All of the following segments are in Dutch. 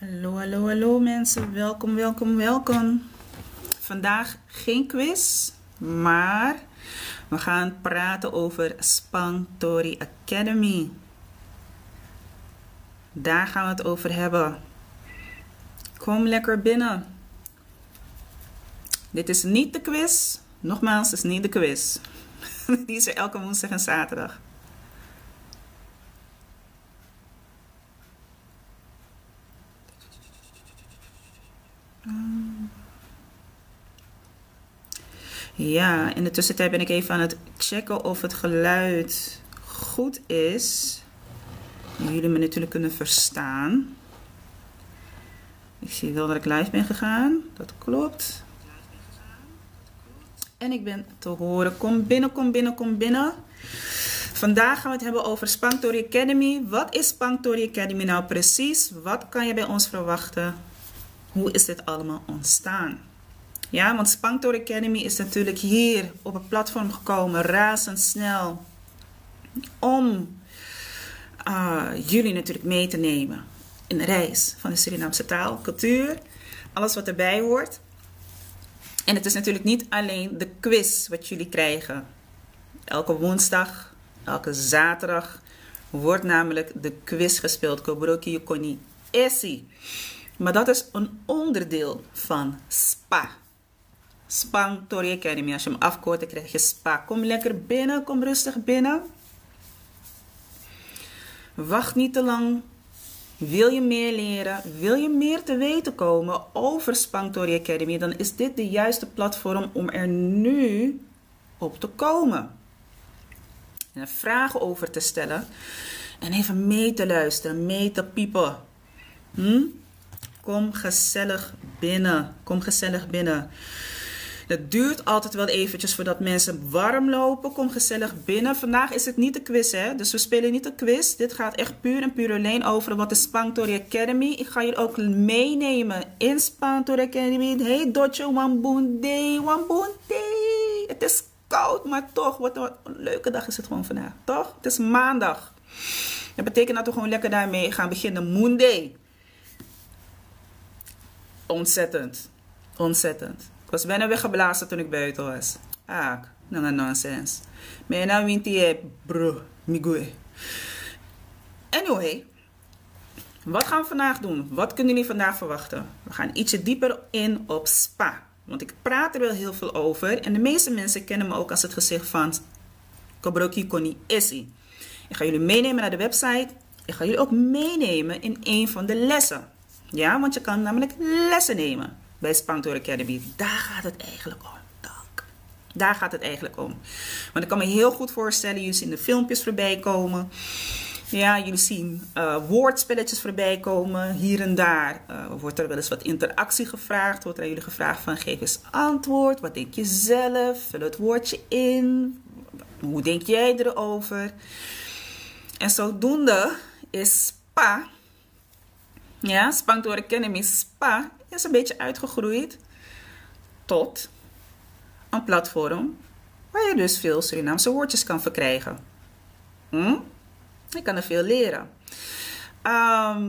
Hallo, hallo, hallo mensen. Welkom, welkom, welkom. Vandaag geen quiz, maar we gaan praten over Spangtori Academy. Daar gaan we het over hebben. Kom lekker binnen. Dit is niet de quiz. Nogmaals, het is niet de quiz. Die is er elke woensdag en zaterdag. Ja, in de tussentijd ben ik even aan het checken of het geluid goed is. En jullie me natuurlijk kunnen verstaan. Ik zie wel dat ik live ben gegaan. Dat klopt. En ik ben te horen. Kom binnen, kom binnen, kom binnen. Vandaag gaan we het hebben over Spangtori Academy. Wat is Spangtori Academy nou precies? Wat kan je bij ons verwachten? Hoe is dit allemaal ontstaan? Ja, want Spangtori Academy is natuurlijk hier op het platform gekomen, razendsnel, om jullie natuurlijk mee te nemen in de reis van de Surinaamse taal, cultuur, alles wat erbij hoort. En het is natuurlijk niet alleen de quiz wat jullie krijgen. Elke woensdag, elke zaterdag wordt namelijk de quiz gespeeld. Kobroki Yukoni Essi. Maar dat is een onderdeel van SPA. Spangtori Academy. Als je hem afkort, dan krijg je SPA. Kom lekker binnen, kom rustig binnen. Wacht niet te lang. Wil je meer leren? Wil je meer te weten komen over Spangtori Academy? Dan is dit de juiste platform om er nu op te komen. En er vragen over te stellen. En even mee te luisteren, mee te piepen. Kom gezellig binnen. Kom gezellig binnen. Het duurt altijd wel eventjes voordat mensen warm lopen. Kom gezellig binnen. Vandaag is het niet de quiz, hè. Dus we spelen niet de quiz. Dit gaat echt puur en puur alleen over wat is Spangtori Academy. Ik ga jullie ook meenemen in Spangtori Academy. Hey Dotje, Wambunde, Wambunde. Het is koud, maar toch. Wat een leuke dag is het gewoon vandaag, toch? Het is maandag. Dat betekent dat we gewoon lekker daarmee gaan beginnen. Monday. Ontzettend. Ontzettend. Ik was bijna weggeblazen toen ik buiten was. Nonsense. Maar nou wint die bro, migoe. Anyway. Wat gaan we vandaag doen? Wat kunnen jullie vandaag verwachten? We gaan ietsje dieper in op SPA. Want ik praat er wel heel veel over. En de meeste mensen kennen me ook als het gezicht van Kobroki Koni Essi. Ik ga jullie meenemen naar de website. Ik ga jullie ook meenemen in een van de lessen. Ja, want je kan namelijk lessen nemen bij Spangtori Academy. Daar gaat het eigenlijk om. Daar gaat het eigenlijk om. Want ik kan me heel goed voorstellen, jullie zien de filmpjes voorbij komen. Ja, jullie zien woordspelletjes voorbij komen. Hier en daar wordt er wel eens wat interactie gevraagd. Wordt er aan jullie gevraagd van geef eens antwoord. Wat denk je zelf? Vul het woordje in. Hoe denk jij erover? En zodoende is SPA... Ja, Spangtori Academy SPA is een beetje uitgegroeid tot een platform waar je dus veel Surinaamse woordjes kan verkrijgen. Je kan er veel leren.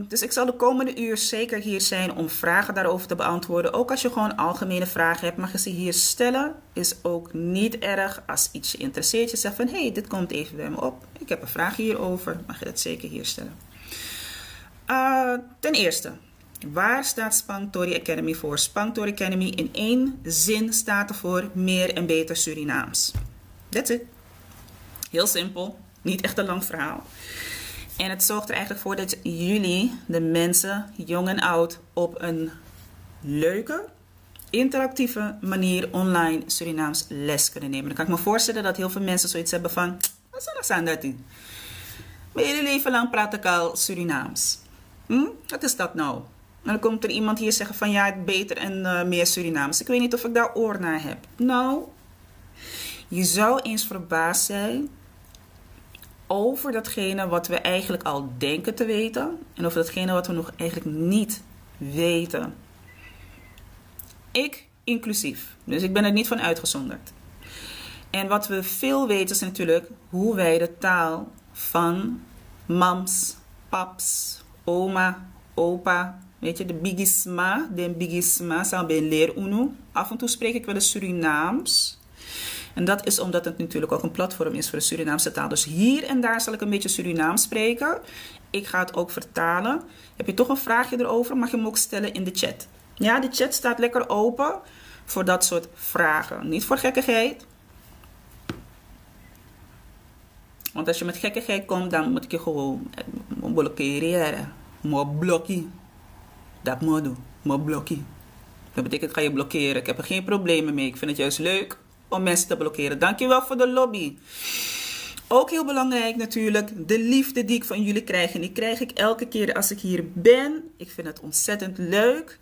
Dus ik zal de komende uur zeker hier zijn om vragen daarover te beantwoorden. Ook als je gewoon algemene vragen hebt, mag je ze hier stellen. Is ook niet erg als iets je interesseert. Je zegt van, hey, dit komt even bij me op. Ik heb een vraag hierover. Mag je dat zeker hier stellen. Ten eerste, waar staat Spangtori Academy voor? Spangtori Academy in één zin staat er voor meer en beter Surinaams. That's it. Heel simpel, niet echt een lang verhaal. En het zorgt er eigenlijk voor dat jullie, de mensen, jong en oud, op een leuke, interactieve manier online Surinaams les kunnen nemen. Dan kan ik me voorstellen dat heel veel mensen zoiets hebben van, wat is er aan dat? Mijn hele leven lang praat ik al Surinaams. Wat is dat nou? En dan komt er iemand hier zeggen van ja, beter en meer Surinaams. Ik weet niet of ik daar oor naar heb. Nou, je zou eens verbaasd zijn over datgene wat we eigenlijk al denken te weten. En over datgene wat we nog eigenlijk niet weten. Ik inclusief. Dus ik ben er niet van uitgezonderd. En wat we veel weten is natuurlijk hoe wij de taal van mams, paps, oma, opa. Weet je, de bigisma. De bigisma zal bij leer uno. Af en toe spreek ik wel eens Surinaams. En dat is omdat het natuurlijk ook een platform is voor de Surinaamse taal. Dus hier en daar zal ik een beetje Surinaams spreken. Ik ga het ook vertalen. Heb je toch een vraagje erover? Mag je hem ook stellen in de chat. Ja, de chat staat lekker open voor dat soort vragen. Niet voor gekkigheid. Want als je met gekkigheid komt, dan moet ik je gewoon blokkeren. Maar blokkie. Dat moet doen. Maar blokkie. Dat betekent, ik ga je blokkeren. Ik heb er geen problemen mee. Ik vind het juist leuk om mensen te blokkeren. Dankjewel voor de lobby. Ook heel belangrijk natuurlijk, de liefde die ik van jullie krijg. En die krijg ik elke keer als ik hier ben. Ik vind het ontzettend leuk.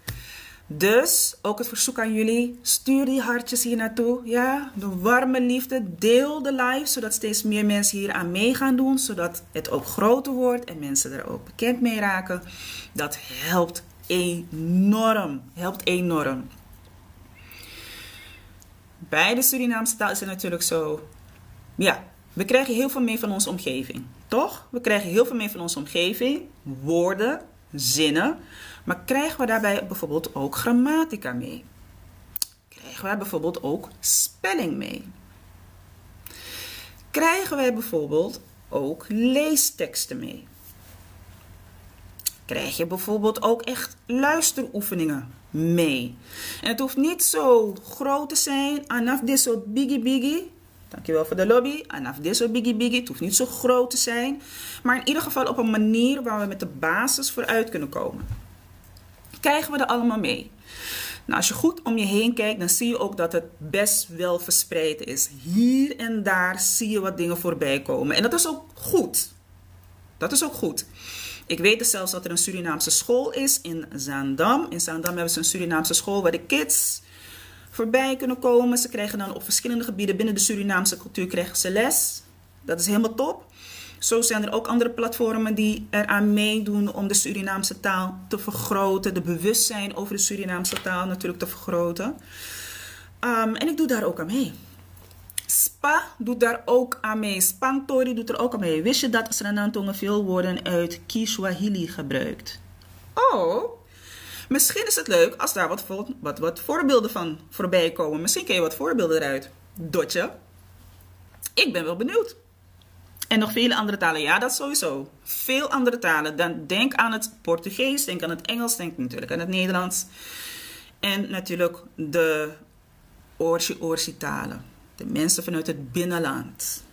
Dus ook het verzoek aan jullie, stuur die hartjes hier naartoe. Ja, de warme liefde, deel de live, zodat steeds meer mensen hier aan mee gaan doen. Zodat het ook groter wordt en mensen er ook bekend mee raken. Dat helpt enorm. Helpt enorm. Bij de Surinaamse taal is het natuurlijk zo. Ja, we krijgen heel veel mee van onze omgeving. Toch? We krijgen heel veel mee van onze omgeving. Woorden, zinnen. Maar krijgen we daarbij bijvoorbeeld ook grammatica mee? Krijgen wij bijvoorbeeld ook spelling mee? Krijgen wij bijvoorbeeld ook leesteksten mee? Krijg je bijvoorbeeld ook echt luisteroefeningen mee? En het hoeft niet zo groot te zijn. Anaf dit soort biggie biggie. Dankjewel voor de lobby. Anaf dit soort biggie biggie. Het hoeft niet zo groot te zijn. Maar in ieder geval op een manier waar we met de basis vooruit kunnen komen. Krijgen we er allemaal mee? Nou, als je goed om je heen kijkt, dan zie je ook dat het best wel verspreid is. Hier en daar zie je wat dingen voorbij komen. En dat is ook goed. Dat is ook goed. Ik weet dus zelfs dat er een Surinaamse school is in Zaandam. In Zaandam hebben ze een Surinaamse school waar de kids voorbij kunnen komen. Ze krijgen dan op verschillende gebieden binnen de Surinaamse cultuur krijgen ze les. Dat is helemaal top. Zo zijn er ook andere platformen die eraan meedoen om de Surinaamse taal te vergroten. De bewustzijn over de Surinaamse taal natuurlijk te vergroten. En ik doe daar ook aan mee. Spa doet daar ook aan mee. Spangtori doet er ook aan mee. Wist je dat Sranantongen veel woorden uit Kiswahili gebruikt? Oh, misschien is het leuk als daar wat voorbeelden van voorbij komen. Misschien ken je wat voorbeelden eruit. Dotje. Ik ben wel benieuwd. En nog vele andere talen. Ja, dat sowieso. Veel andere talen. Dan denk aan het Portugees, denk aan het Engels, denk natuurlijk aan het Nederlands. En natuurlijk de Orsi talen. De mensen vanuit het binnenland.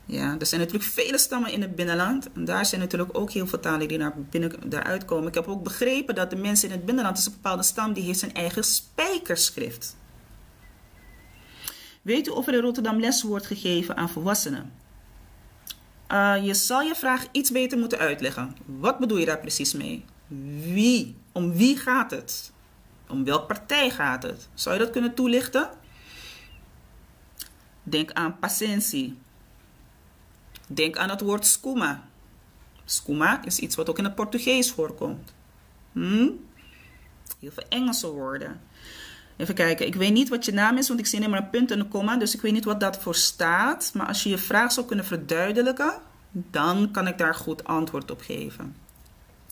Ja, er zijn natuurlijk vele stammen in het binnenland. En daar zijn natuurlijk ook heel veel talen die daaruit komen. Ik heb ook begrepen dat de mensen in het binnenland, dus een bepaalde stam, die heeft zijn eigen spijkerschrift. Weet u of er in Rotterdam les wordt gegeven aan volwassenen? Je zal je vraag iets beter moeten uitleggen. Wat bedoel je daar precies mee? Wie? Om wie gaat het? Om welke partij gaat het? Zou je dat kunnen toelichten? Denk aan paciëntie. Denk aan het woord skuma. Skuma is iets wat ook in het Portugees voorkomt. Heel veel Engelse woorden. Even kijken, ik weet niet wat je naam is, want ik zie alleen maar een punt en een komma, dus ik weet niet wat dat voor staat. Maar als je je vraag zou kunnen verduidelijken, dan kan ik daar goed antwoord op geven.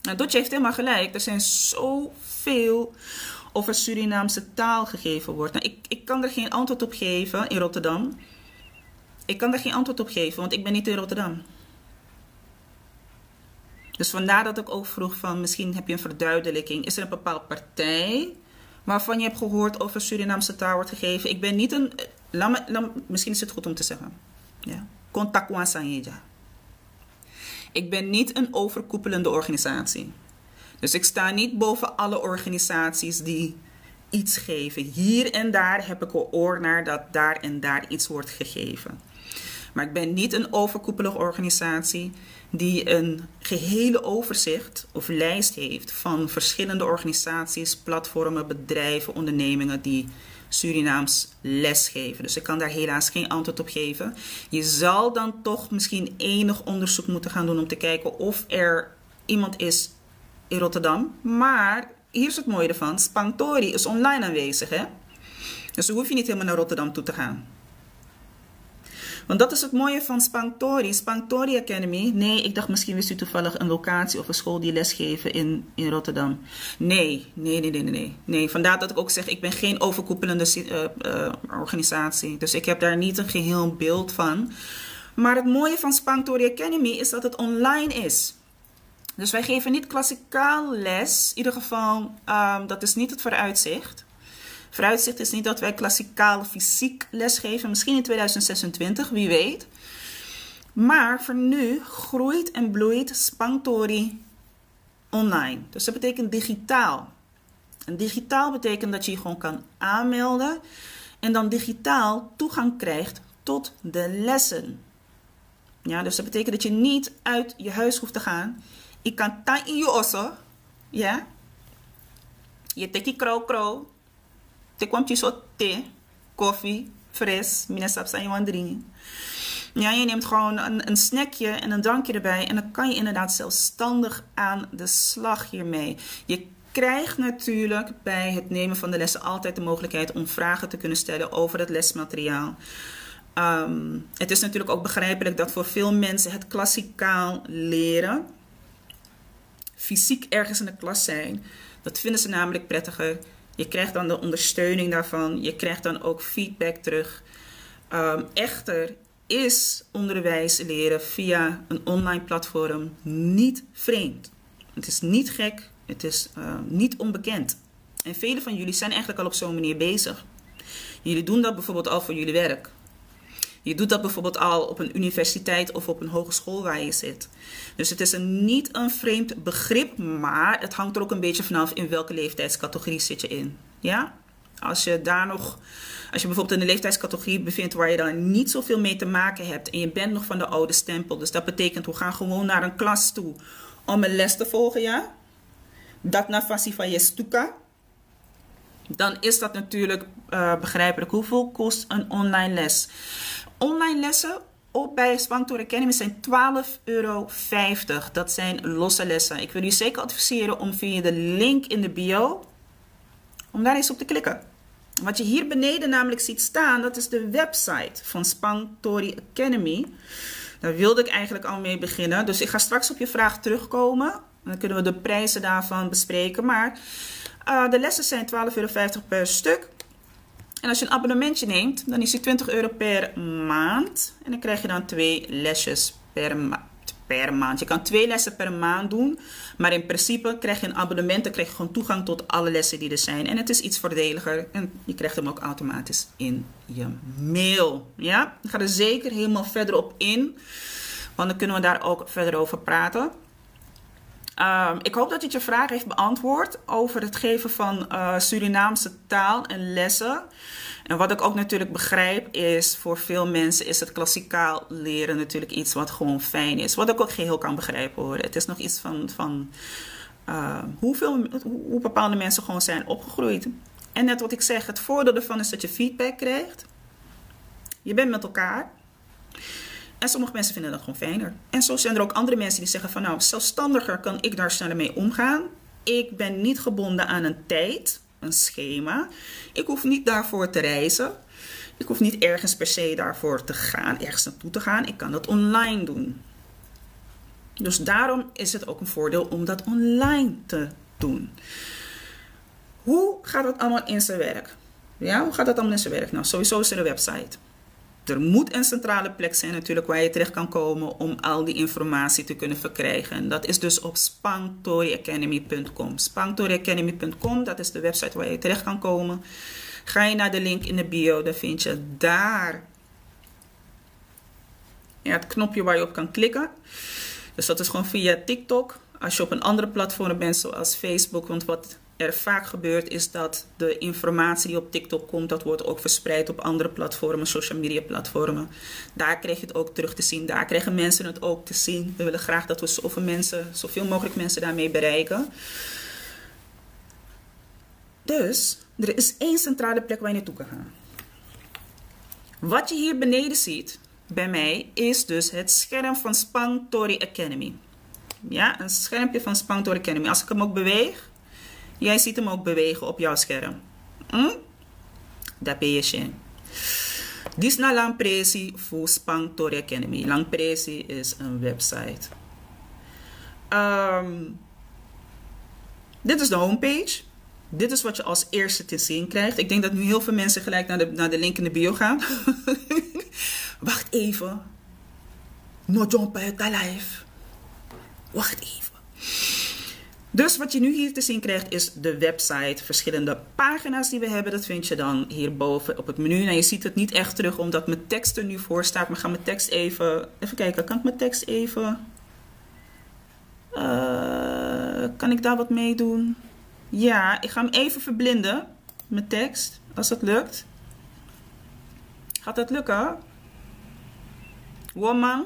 Nou, Dotje heeft helemaal gelijk. Er zijn zoveel over Surinaamse taal gegeven wordt. Nou, ik kan er geen antwoord op geven in Rotterdam. Ik kan er geen antwoord op geven, want ik ben niet in Rotterdam. Dus vandaar dat ik ook vroeg van, misschien heb je een verduidelijking. Is er een bepaalde partij waarvan je hebt gehoord over Surinaamse taal wordt gegeven? Ik ben niet een... misschien is het goed om te zeggen. Ja. Kontakwan Sanyeja. Ik ben niet een overkoepelende organisatie. Dus ik sta niet boven alle organisaties die iets geven. Hier en daar heb ik een oor naar dat daar en daar iets wordt gegeven. Maar ik ben niet een overkoepelende organisatie die een gehele overzicht of lijst heeft van verschillende organisaties, platformen, bedrijven, ondernemingen die Surinaams lesgeven. Dus ik kan daar helaas geen antwoord op geven. Je zal dan toch misschien enig onderzoek moeten gaan doen om te kijken of er iemand is in Rotterdam. Maar hier is het mooie ervan, Spangtori is online aanwezig, hè? Dus dan hoef je niet helemaal naar Rotterdam toe te gaan. Want dat is het mooie van Spanktori. Spanktori Academy. Nee, ik dacht misschien wist u toevallig een locatie of een school die lesgeven in Rotterdam. Nee. Vandaar dat ik ook zeg, ik ben geen overkoepelende organisatie. Dus ik heb daar niet een geheel beeld van. Maar het mooie van Spanktori Academy is dat het online is. Dus wij geven niet klassikaal les. In ieder geval, dat is niet het vooruitzicht. Vooruitzicht is niet dat wij klassikaal fysiek lesgeven. Misschien in 2026, wie weet. Maar voor nu groeit en bloeit Spanktori online. Dus dat betekent digitaal. En digitaal betekent dat je je gewoon kan aanmelden. En dan digitaal toegang krijgt tot de lessen. Ja, dus dat betekent dat je niet uit je huis hoeft te gaan. Je kan tan in je osso. Ja. Je teki krow. Te komt je zo thee, koffie, fris, minasap zijn je aan drinken. Ja, je neemt gewoon een snackje en een drankje erbij. En dan kan je inderdaad zelfstandig aan de slag hiermee. Je krijgt natuurlijk bij het nemen van de lessen altijd de mogelijkheid om vragen te kunnen stellen over het lesmateriaal. Het is natuurlijk ook begrijpelijk dat voor veel mensen het klassikaal leren, fysiek ergens in de klas zijn, dat vinden ze namelijk prettiger. Je krijgt dan de ondersteuning daarvan. Je krijgt dan ook feedback terug. Echter is onderwijs leren via een online platform niet vreemd. Het is niet gek. Het is niet onbekend. En velen van jullie zijn eigenlijk al op zo'n manier bezig. Jullie doen dat bijvoorbeeld al voor jullie werk. Je doet dat bijvoorbeeld al op een universiteit of op een hogeschool waar je zit. Dus het is niet een vreemd begrip, maar het hangt er ook een beetje vanaf in welke leeftijdscategorie zit je in. Ja? Als je bijvoorbeeld in de leeftijdscategorie bevindt waar je dan niet zoveel mee te maken hebt en je bent nog van de oude stempel. Dus dat betekent, we gaan gewoon naar een klas toe om een les te volgen, ja? Dat na fasie van je stuka. Dan is dat natuurlijk begrijpelijk. Hoeveel kost een online les? Online lessen bij Spanktori Academy zijn €12,50. Dat zijn losse lessen. Ik wil u zeker adviseren om via de link in de bio, om daar eens op te klikken. Wat je hier beneden namelijk ziet staan, dat is de website van Spanktori Academy. Daar wilde ik eigenlijk al mee beginnen. Dus ik ga straks op je vraag terugkomen. Dan kunnen we de prijzen daarvan bespreken. Maar de lessen zijn €12,50 per stuk. En als je een abonnementje neemt, dan is die €20 per maand. En dan krijg je dan 2 lesjes per maand. Je kan 2 lessen per maand doen. Maar in principe krijg je een abonnement. Dan krijg je gewoon toegang tot alle lessen die er zijn. En het is iets voordeliger. En je krijgt hem ook automatisch in je mail. Ja? Ik ga er zeker helemaal verder op in. Want dan kunnen we daar ook verder over praten. Ik hoop dat dit je vraag heeft beantwoord over het geven van Surinaamse taal en lessen. En wat ik ook natuurlijk begrijp is, voor veel mensen is het klassikaal leren natuurlijk iets wat gewoon fijn is. Wat ik ook geheel kan begrijpen hoor. Het is nog iets van hoe bepaalde mensen gewoon zijn opgegroeid. En net wat ik zeg, het voordeel ervan is dat je feedback krijgt. Je bent met elkaar. En sommige mensen vinden dat gewoon fijner. En zo zijn er ook andere mensen die zeggen van nou, zelfstandiger kan ik daar sneller mee omgaan. Ik ben niet gebonden aan een tijd, een schema. Ik hoef niet daarvoor te reizen. Ik hoef niet ergens per se daarvoor te gaan, ergens naartoe te gaan. Ik kan dat online doen. Dus daarom is het ook een voordeel om dat online te doen. Hoe gaat dat allemaal in zijn werk? Ja, hoe gaat dat allemaal in zijn werk? Nou, sowieso is er een website. Er moet een centrale plek zijn natuurlijk waar je terecht kan komen om al die informatie te kunnen verkrijgen. En dat is dus op spanktoriacademy.com. Spanktoriacademy.com, dat is de website waar je terecht kan komen. Ga je naar de link in de bio, dan vind je daar het knopje waar je op kan klikken. Dus dat is gewoon via TikTok. Als je op een andere platform bent zoals Facebook, want wat er vaak gebeurt is dat de informatie die op TikTok komt, dat wordt ook verspreid op andere platformen, social media platformen. Daar krijg je het ook terug te zien. Daar krijgen mensen het ook te zien. We willen graag dat we zoveel mogelijk mensen daarmee bereiken. Dus er is één centrale plek waar je naartoe kan gaan. Wat je hier beneden ziet bij mij is dus het scherm van Spanktori Academy. Ja, een schermpje van Spanktori Academy. Als ik hem ook beweeg, jij ziet hem ook bewegen op jouw scherm. Dat ben je. Dis na lang presi voor Spangtori Academy. Lang presi is een website. Dit is de homepage. Dit is wat je als eerste te zien krijgt. Ik denk dat nu heel veel mensen gelijk naar de link in de bio gaan. Wacht even. No jump uit de live. Wacht even. Dus wat je nu hier te zien krijgt is de website. Verschillende pagina's die we hebben. Dat vind je dan hierboven op het menu. Nou, je ziet het niet echt terug omdat mijn tekst er nu voor staat. Maar ga mijn tekst even kijken. Kan ik mijn tekst even... kan ik daar wat mee doen? Ja, ik ga hem even verblinden. Mijn tekst. Als het lukt. Gaat dat lukken? Woman.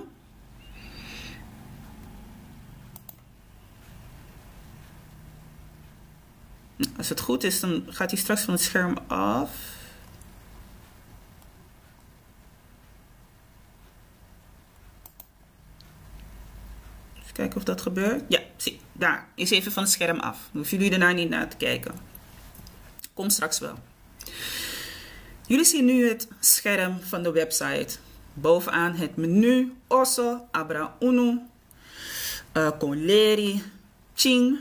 Als het goed is, dan gaat hij straks van het scherm af. Even kijken of dat gebeurt. Ja, zie, daar is even van het scherm af. Dan hoeven jullie daarna niet naar te kijken. Komt straks wel. Jullie zien nu het scherm van de website. Bovenaan het menu. Osso, Abra Uno, Conleri, Ching.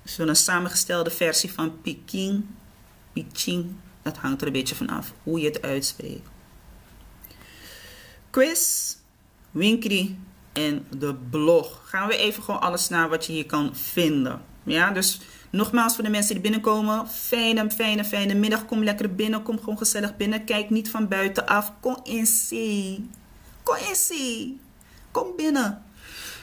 Dus een samengestelde versie van Peking, Piching. Dat hangt er een beetje vanaf hoe je het uitspreekt. Quiz, Winkri en de blog. Gaan we even gewoon alles naar wat je hier kan vinden. Ja, dus nogmaals voor de mensen die binnenkomen. Fijne middag. Kom lekker binnen. Kom gewoon gezellig binnen. Kijk niet van buitenaf. Kom in zee. Kom in zee. Kom binnen.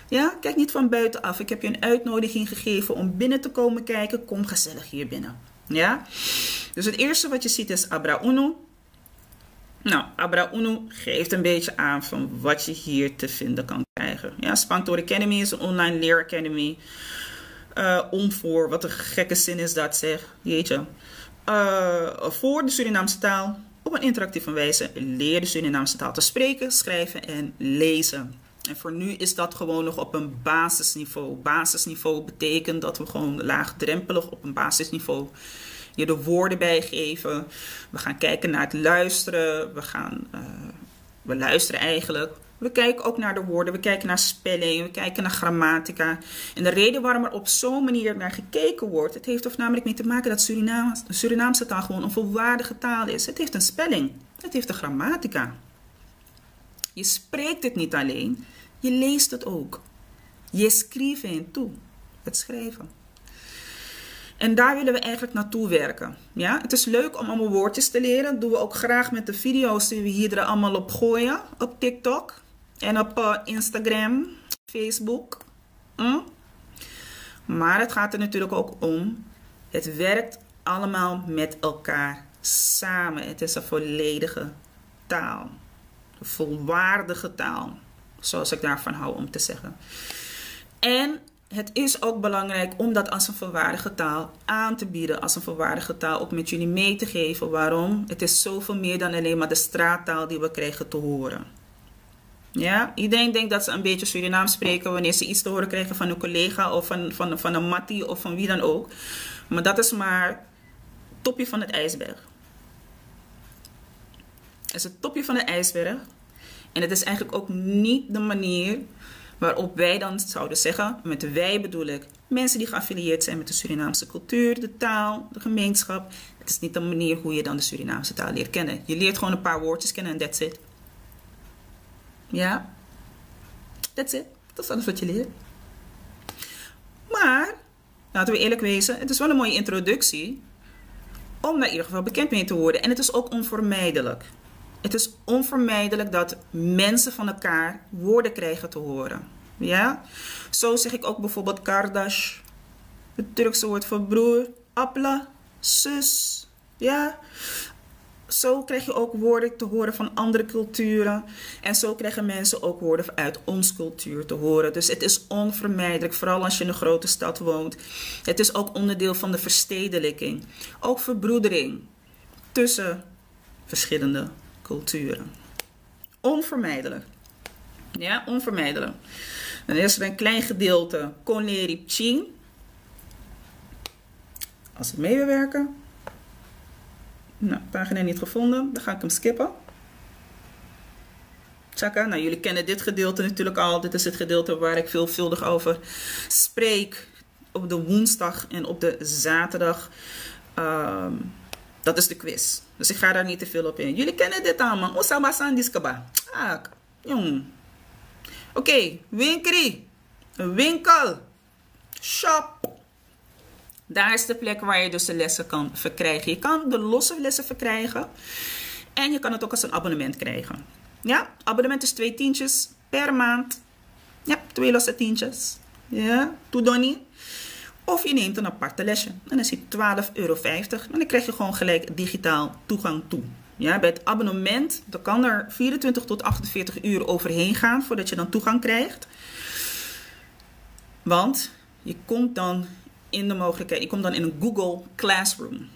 Ja, kijk niet van buitenaf. Ik heb je een uitnodiging gegeven om binnen te komen kijken. Kom gezellig hier binnen. Ja? Dus het eerste wat je ziet is Abra Uno. Nou, Abra Uno geeft een beetje aan van wat je hier te vinden kan krijgen. Ja, Spangtori Academy is een online leeracademy. Voor, wat een gekke zin is dat zeg. Jeetje. Voor de Surinaamse taal. Op een interactieve wijze leer de Surinaamse taal te spreken, schrijven en lezen. En voor nu is dat gewoon nog op een basisniveau. Basisniveau betekent dat we gewoon laagdrempelig op een basisniveau je de woorden bijgeven. We gaan kijken naar het luisteren. We luisteren eigenlijk. We kijken ook naar de woorden. We kijken naar spelling. We kijken naar grammatica. En de reden waarom er op zo'n manier naar gekeken wordt. Het heeft er namelijk mee te maken dat Surinaamse taal gewoon een volwaardige taal is. Het heeft een spelling. Het heeft een grammatica. Je spreekt het niet alleen, je leest het ook. Je schrijft in toe, het schrijven. En daar willen we eigenlijk naartoe werken. Ja? Het is leuk om allemaal woordjes te leren. Dat doen we ook graag met de video's die we hier er allemaal op gooien. Op TikTok en op Instagram, Facebook. Maar het gaat er natuurlijk ook om. Het werkt allemaal met elkaar samen. Het is een volledige taal. Volwaardige taal, zoals ik daarvan hou om te zeggen. En het is ook belangrijk om dat als een volwaardige taal aan te bieden, als een volwaardige taal ook met jullie mee te geven. Waarom? Het is zoveel meer dan alleen maar de straattaal die we krijgen te horen. Ja, iedereen denkt dat ze een beetje Surinaams spreken wanneer ze iets te horen krijgen van een collega of van een mattie of van wie dan ook. Maar dat is maar het topje van het ijsberg. Het is het topje van de ijsberg. En het is eigenlijk ook niet de manier waarop wij dan zouden zeggen, met wij bedoel ik mensen die geaffilieerd zijn met de Surinaamse cultuur, de taal, de gemeenschap. Het is niet de manier hoe je dan de Surinaamse taal leert kennen. Je leert gewoon een paar woordjes kennen en that's it. Ja, that's it. Dat is alles wat je leert. Maar, laten we eerlijk wezen, het is wel een mooie introductie om daar in ieder geval bekend mee te worden. En het is ook onvermijdelijk. Het is onvermijdelijk dat mensen van elkaar woorden krijgen te horen. Ja? Zo zeg ik ook bijvoorbeeld kardash. Het Turkse woord voor broer. Abla, zus. Ja? Zo krijg je ook woorden te horen van andere culturen. En zo krijgen mensen ook woorden uit ons cultuur te horen. Dus het is onvermijdelijk, vooral als je in een grote stad woont. Het is ook onderdeel van de verstedelijking. Ook verbroedering tussen verschillende culturen. Onvermijdelijk. Ja, onvermijdelijk. Dan is er een klein gedeelte Conleri Ching. Als het mee wil werken. Nou, pagina niet gevonden. Dan ga ik hem skippen. Chaka. Nou, jullie kennen dit gedeelte natuurlijk al. Dit is het gedeelte waar ik veelvuldig over spreek. Op de woensdag en op de zaterdag. Dat is de quiz. Dus ik ga daar niet te veel op in. Jullie kennen dit allemaal. Osama Sandiskaba. Jong. Oké, winkri. Een winkel. Shop. Daar is de plek waar je dus de lessen kan verkrijgen. Je kan de losse lessen verkrijgen. En je kan het ook als een abonnement krijgen. Ja, abonnement is 2 tientjes per maand. Ja, 2 losse tientjes. Ja, toedoni. Of je neemt een aparte lesje. En dan is het €12,50. En dan krijg je gewoon gelijk digitaal toegang toe. Ja, bij het abonnement, dan kan er 24 tot 48 uur overheen gaan voordat je dan toegang krijgt. Want je komt dan in de mogelijkheid, je komt dan in een Google Classroom.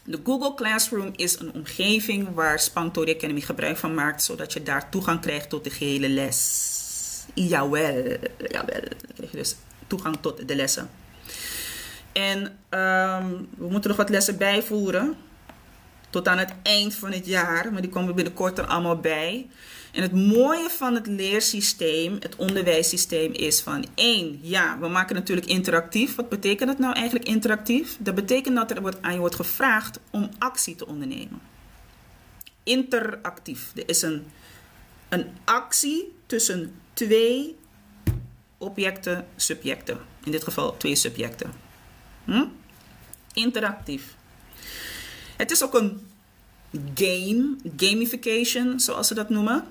De Google Classroom is een omgeving waar Spanktori Academy gebruik van maakt, zodat je daar toegang krijgt tot de gehele les. Jawel. Dan krijg je dus toegang tot de lessen. En we moeten nog wat lessen bijvoeren. Tot aan het eind van het jaar. Maar die komen binnenkort er allemaal bij. En het mooie van het leersysteem, het onderwijssysteem is van 1. Ja, we maken natuurlijk interactief. Wat betekent het nou eigenlijk interactief? Dat betekent dat er aan je wordt gevraagd om actie te ondernemen. Interactief. Er is een actie tussen 2 objecten, subjecten. In dit geval 2 subjecten. Interactief. Het is ook een game, gamification, zoals ze dat noemen.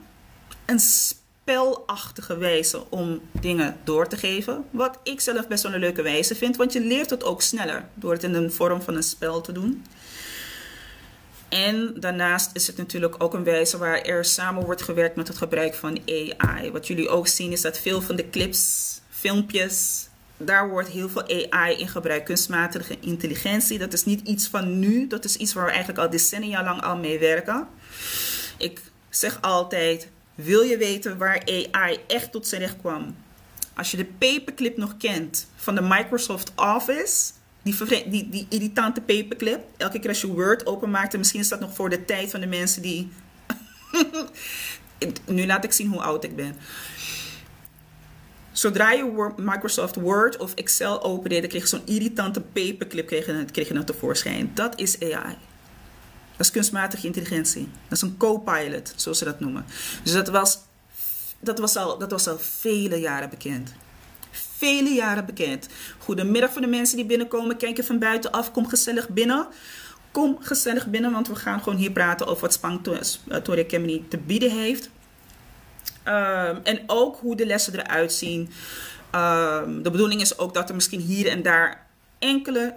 Een spelachtige wijze om dingen door te geven. Wat ik zelf best wel een leuke wijze vind, want je leert het ook sneller door het in de vorm van een spel te doen. En daarnaast is het natuurlijk ook een wijze waar er samen wordt gewerkt met het gebruik van AI. Wat jullie ook zien is dat veel van de clips, filmpjes, daar wordt heel veel AI in gebruikt. Kunstmatige intelligentie, dat is niet iets van nu. Dat is iets waar we eigenlijk al decennia lang al mee werken. Ik zeg altijd, wil je weten waar AI echt tot zijn recht kwam? Als je de paperclip nog kent van de Microsoft Office, die irritante paperclip. Elke keer als je Word openmaakt, en misschien is dat nog voor de tijd van de mensen die... Nu laat ik zien hoe oud ik ben. Zodra je Microsoft Word of Excel opende, dan kreeg je zo'n irritante paperclip kreeg je dan tevoorschijn. Dat is AI. Dat is kunstmatige intelligentie. Dat is een co-pilot, zoals ze dat noemen. Dus dat was al vele jaren bekend. Vele jaren bekend. Goedemiddag voor de mensen die binnenkomen. Kijk je van buitenaf. Kom gezellig binnen. Kom gezellig binnen, want we gaan gewoon hier praten over wat Spanktori Academy te bieden heeft. En ook hoe de lessen eruit zien. De bedoeling is ook dat er misschien hier en daar enkele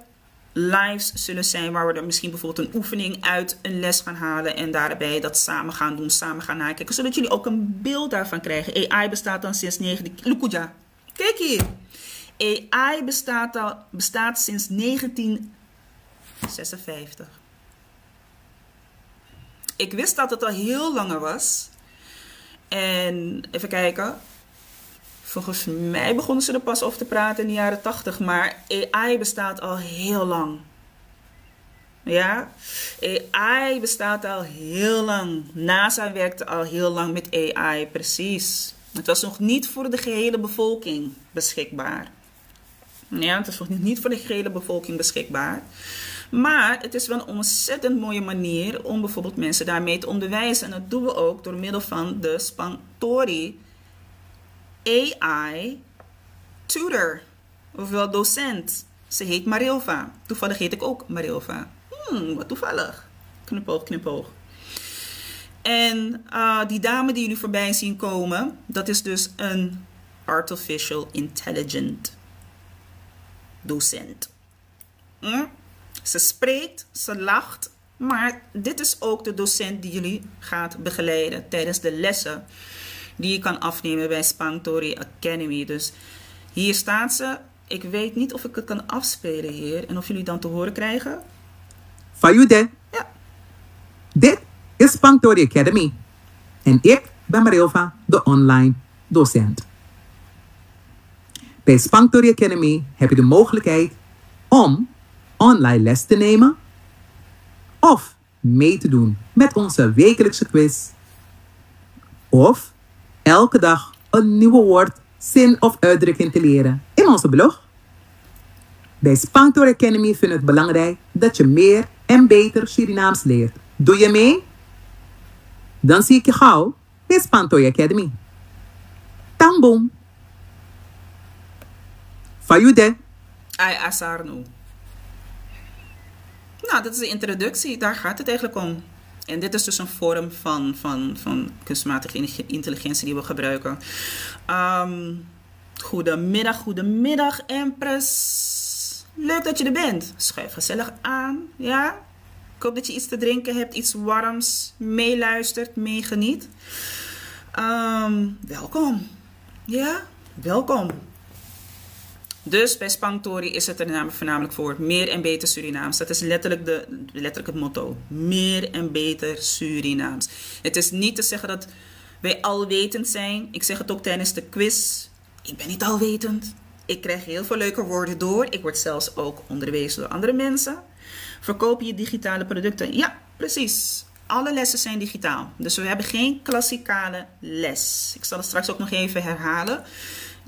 lives zullen zijn, waar we er misschien bijvoorbeeld een oefening uit een les gaan halen en daarbij dat samen gaan doen, samen gaan nakijken, zodat jullie ook een beeld daarvan krijgen. AI bestaat dan sinds Lukuja. Kijk hier. AI bestaat sinds 1956. Ik wist dat het al heel langer was. En even kijken. Volgens mij begonnen ze er pas over te praten in de jaren 80. Maar AI bestaat al heel lang. Ja, AI bestaat al heel lang. NASA werkte al heel lang met AI, precies. Het was nog niet voor de gehele bevolking beschikbaar. Ja, het is nog niet voor de gehele bevolking beschikbaar. Maar het is wel een ontzettend mooie manier om bijvoorbeeld mensen daarmee te onderwijzen. En dat doen we ook door middel van de Spanktori AI Tutor. Ofwel docent. Ze heet Marilva. Toevallig heet ik ook Marilva. Wat toevallig. Knipoog, knipoog. En die dame die jullie voorbij zien komen, dat is dus een artificial intelligent docent. Ze spreekt, ze lacht, maar dit is ook de docent die jullie gaat begeleiden tijdens de lessen die je kan afnemen bij Spanktori Academy. Dus hier staat ze. Ik weet niet of ik het kan afspelen hier en of jullie dan te horen krijgen. Fayude. Ja. Dit is Spanktori Academy. En ik ben Marilva, de online docent. Bij Spanktori Academy heb je de mogelijkheid om online les te nemen of mee te doen met onze wekelijkse quiz Of elke dag een nieuwe woord, zin of uitdrukking te leren in onze blog. Bij Spanktor Academy vinden we het belangrijk dat je meer en beter Surinaams leert. Doe je mee? Dan zie ik je gauw bij Spanktor Academy. Tamboom! Fayude! Ai Asarno. Nou, dat is de introductie. Daar gaat het eigenlijk om. En dit is dus een vorm van kunstmatige intelligentie die we gebruiken. Goedemiddag, Empress. Leuk dat je er bent. Schuif gezellig aan, ja? Ik hoop dat je iets te drinken hebt, iets warms, meeluistert, meegeniet. Welkom. Ja, welkom. Dus bij Spanktori is het er voornamelijk voor meer en beter Surinaams. Dat is letterlijk het motto. Meer en beter Surinaams. Het is niet te zeggen dat wij alwetend zijn. Ik zeg het ook tijdens de quiz. Ik ben niet alwetend. Ik krijg heel veel leuke woorden door. Ik word zelfs ook onderwezen door andere mensen. Verkoop je digitale producten? Ja, precies. Alle lessen zijn digitaal. Dus we hebben geen klassikale les. Ik zal het straks ook nog even herhalen.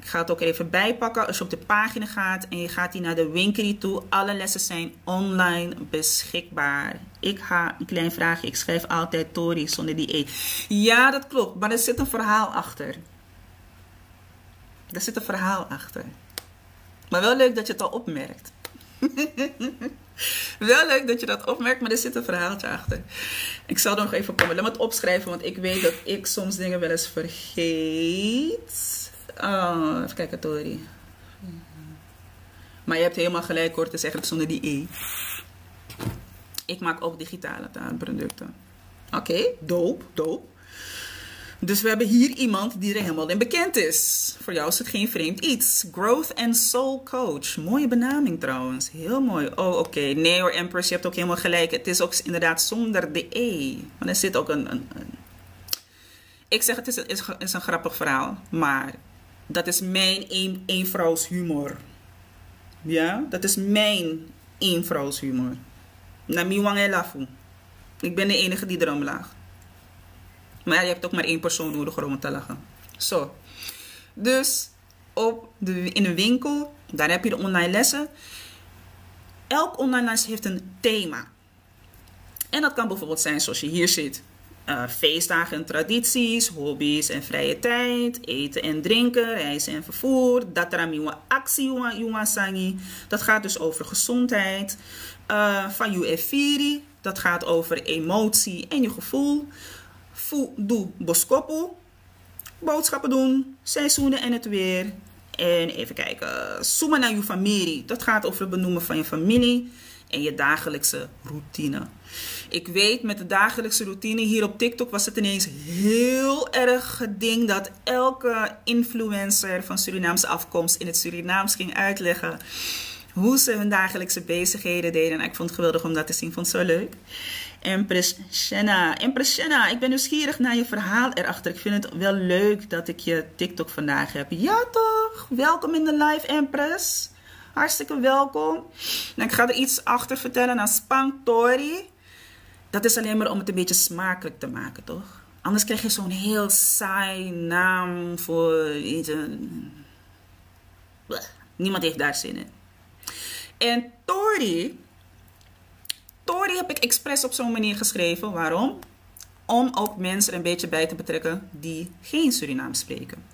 Ik ga het ook even bijpakken. Als je op de pagina gaat en je gaat hier naar de winkel toe. Alle lessen zijn online beschikbaar. Ik ga een klein vraagje. Ik schrijf altijd Tori zonder die E. Ja, dat klopt. Maar er zit een verhaal achter. Er zit een verhaal achter. Maar wel leuk dat je het al opmerkt. Wel leuk dat je dat opmerkt, maar er zit een verhaaltje achter. Ik zal er nog even komen. Laat me het opschrijven, want ik weet dat ik soms dingen wel eens vergeet. Oh, even kijken, Tori. Maar je hebt helemaal gelijk hoor, het is eigenlijk zonder die E. Ik maak ook digitale taalproducten. Oké, dope. Dus we hebben hier iemand die er helemaal in bekend is. Voor jou is het geen vreemd iets. Growth and Soul Coach. Mooie benaming trouwens. Heel mooi. Oh, oké. Nee hoor, Empress, je hebt ook helemaal gelijk. Het is ook inderdaad zonder de E. Maar er zit ook een... Ik zeg het is een grappig verhaal. Maar dat is mijn eenvrouwshumor. Ja, dat is mijn eenvrouwshumor. Namiwang elafu. Ik ben de enige die erom lacht. Maar je hebt ook maar één persoon nodig om te lachen. Zo. Dus in een winkel, daar heb je de online lessen. Elk online les heeft een thema. En dat kan bijvoorbeeld zijn zoals je hier ziet. Feestdagen en tradities, hobby's en vrije tijd, eten en drinken, reizen en vervoer. Dataramiwa actie, jonga sangi. Dat gaat dus over gezondheid. Van Efiri, dat gaat over emotie en je gevoel. Doe boskoppel, boodschappen doen, seizoenen en het weer. En even kijken, zoeken naar je familie. Dat gaat over het benoemen van je familie en je dagelijkse routine. Ik weet, met de dagelijkse routine hier op TikTok was het ineens heel erg geding dat elke influencer van Surinaamse afkomst in het Surinaams ging uitleggen hoe ze hun dagelijkse bezigheden deden. En ik vond het geweldig om dat te zien, ik vond het zo leuk. Empress Shenna, ik ben nieuwsgierig naar je verhaal erachter. Ik vind het wel leuk dat ik je TikTok vandaag heb. Ja toch? Welkom in de live, Empress. Hartstikke welkom. Nou, ik ga er iets achter vertellen aan Spanktori. Dat is alleen maar om het een beetje smakelijk te maken, toch? Anders krijg je zo'n heel saai naam voor iets. Niemand heeft daar zin in. En Tori heb ik expres op zo'n manier geschreven. Waarom? Om ook mensen er een beetje bij te betrekken die geen Surinaams spreken.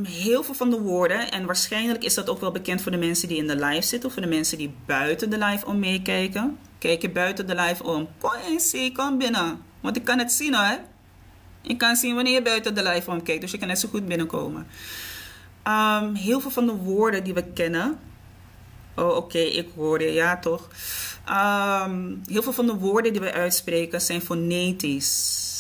Heel veel van de woorden, en waarschijnlijk is dat ook wel bekend voor de mensen die in de live zitten, of voor de mensen die buiten de live om meekijken. Kijk je buiten de live om, kom binnen, want ik kan het zien hoor. Ik kan zien wanneer je buiten de live om kijkt, dus je kan net zo goed binnenkomen. Heel veel van de woorden die we kennen. Oh, oké, ik hoorde, ja toch. Heel veel van de woorden die we uitspreken zijn fonetisch.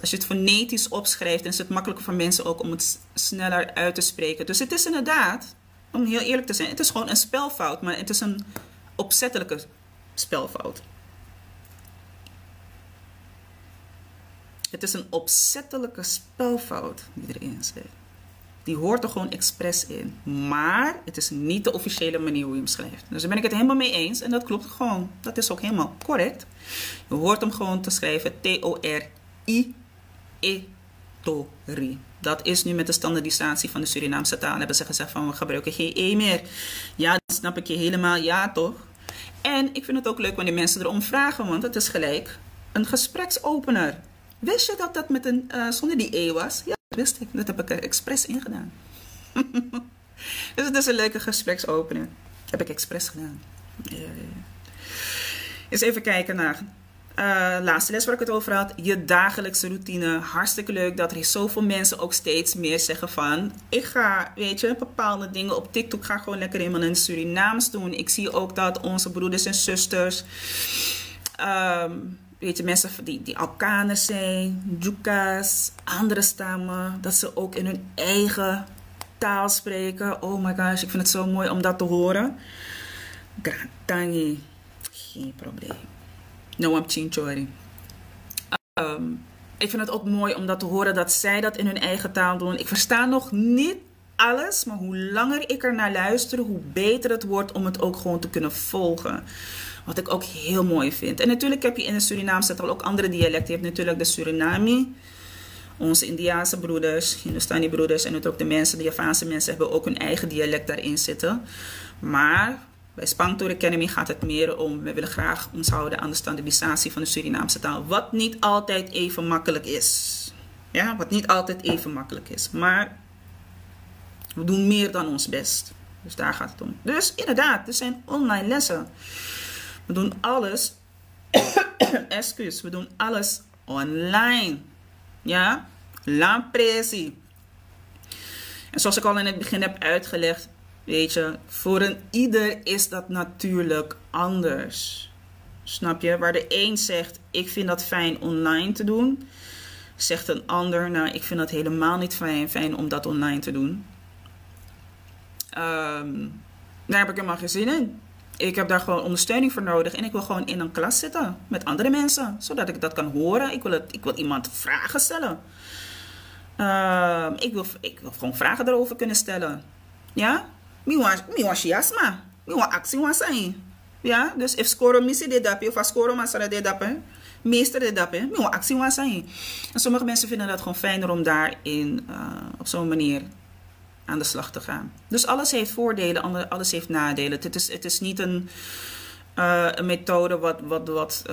Als je het fonetisch opschrijft, dan is het makkelijker voor mensen ook om het sneller uit te spreken. Dus het is inderdaad, om heel eerlijk te zijn, het is gewoon een spelfout, maar het is een opzettelijke spelfout. Het is een opzettelijke spelfout die erin zit. Die hoort er gewoon expres in. Maar het is niet de officiële manier hoe je hem schrijft. Dus daar ben ik het helemaal mee eens. En dat klopt gewoon. Dat is ook helemaal correct. Je hoort hem gewoon te schrijven. T-O-R-I. I-E-Tori. Dat is nu met de standaardisatie van de Surinaamse taal. Hebben ze gezegd van we gebruiken geen E meer. Ja, dan snap ik je helemaal. Ja, toch? En ik vind het ook leuk wanneer mensen erom vragen. Want het is gelijk een gespreksopener. Wist je dat dat met een, zonder die E was? Ja, dat wist ik. Dat heb ik er expres ingedaan. Dus het is een leuke gespreksopener. Heb ik expres gedaan. Eens even kijken naar laatste les waar ik het over had. Je dagelijkse routine. Hartstikke leuk dat er zoveel mensen ook steeds meer zeggen van... Ik ga, weet je, bepaalde dingen op TikTok ga gewoon lekker helemaal in het Surinaams doen. Ik zie ook dat onze broeders en zusters... weet je, mensen die Alkaners zijn, Jukas, andere stammen... dat ze ook in hun eigen taal spreken. Oh my gosh, ik vind het zo mooi om dat te horen. Gratangi. Geen probleem. No, I'm chinchori. Ik vind het ook mooi om dat te horen dat zij dat in hun eigen taal doen. Ik versta nog niet alles, maar hoe langer ik er naar luister, hoe beter het wordt om het ook gewoon te kunnen volgen. Wat ik ook heel mooi vind. En natuurlijk heb je in de Surinaamse taal ook andere dialecten. Je hebt natuurlijk de Suriname, onze Indiaanse broeders, Hindustani broeders en ook de mensen, de Javaanse mensen hebben ook hun eigen dialect daarin zitten. Maar bij Spangtoer Academy gaat het meer om, we willen graag ons houden aan de standaardisatie van de Surinaamse taal. Wat niet altijd even makkelijk is. Ja, wat niet altijd even makkelijk is. Maar we doen meer dan ons best. Dus daar gaat het om. Dus inderdaad, er zijn online lessen. We doen alles, we doen alles online. Ja, lampresi. En zoals ik al in het begin heb uitgelegd, weet je, voor een ieder is dat natuurlijk anders. Snap je? Waar de een zegt, ik vind dat fijn online te doen, zegt een ander, nou, ik vind dat helemaal niet fijn om dat online te doen. Daar heb ik helemaal geen zin in. Ik heb daar gewoon ondersteuning voor nodig. En ik wil gewoon in een klas zitten met andere mensen. Zodat ik dat kan horen. Ik wil iemand vragen stellen. Ik wil gewoon vragen erover kunnen stellen. Ja? Mi wan shiasma. Mi wan actie wan zijn. Ja? Dus if score missie dit dap. Of score masara dit dap. Meester dit dap. Mi wan actie wan zijn. En sommige mensen vinden dat gewoon fijner om daarin op zo'n manier aan de slag te gaan. Dus alles heeft voordelen, alles heeft nadelen. Het is niet een methode wat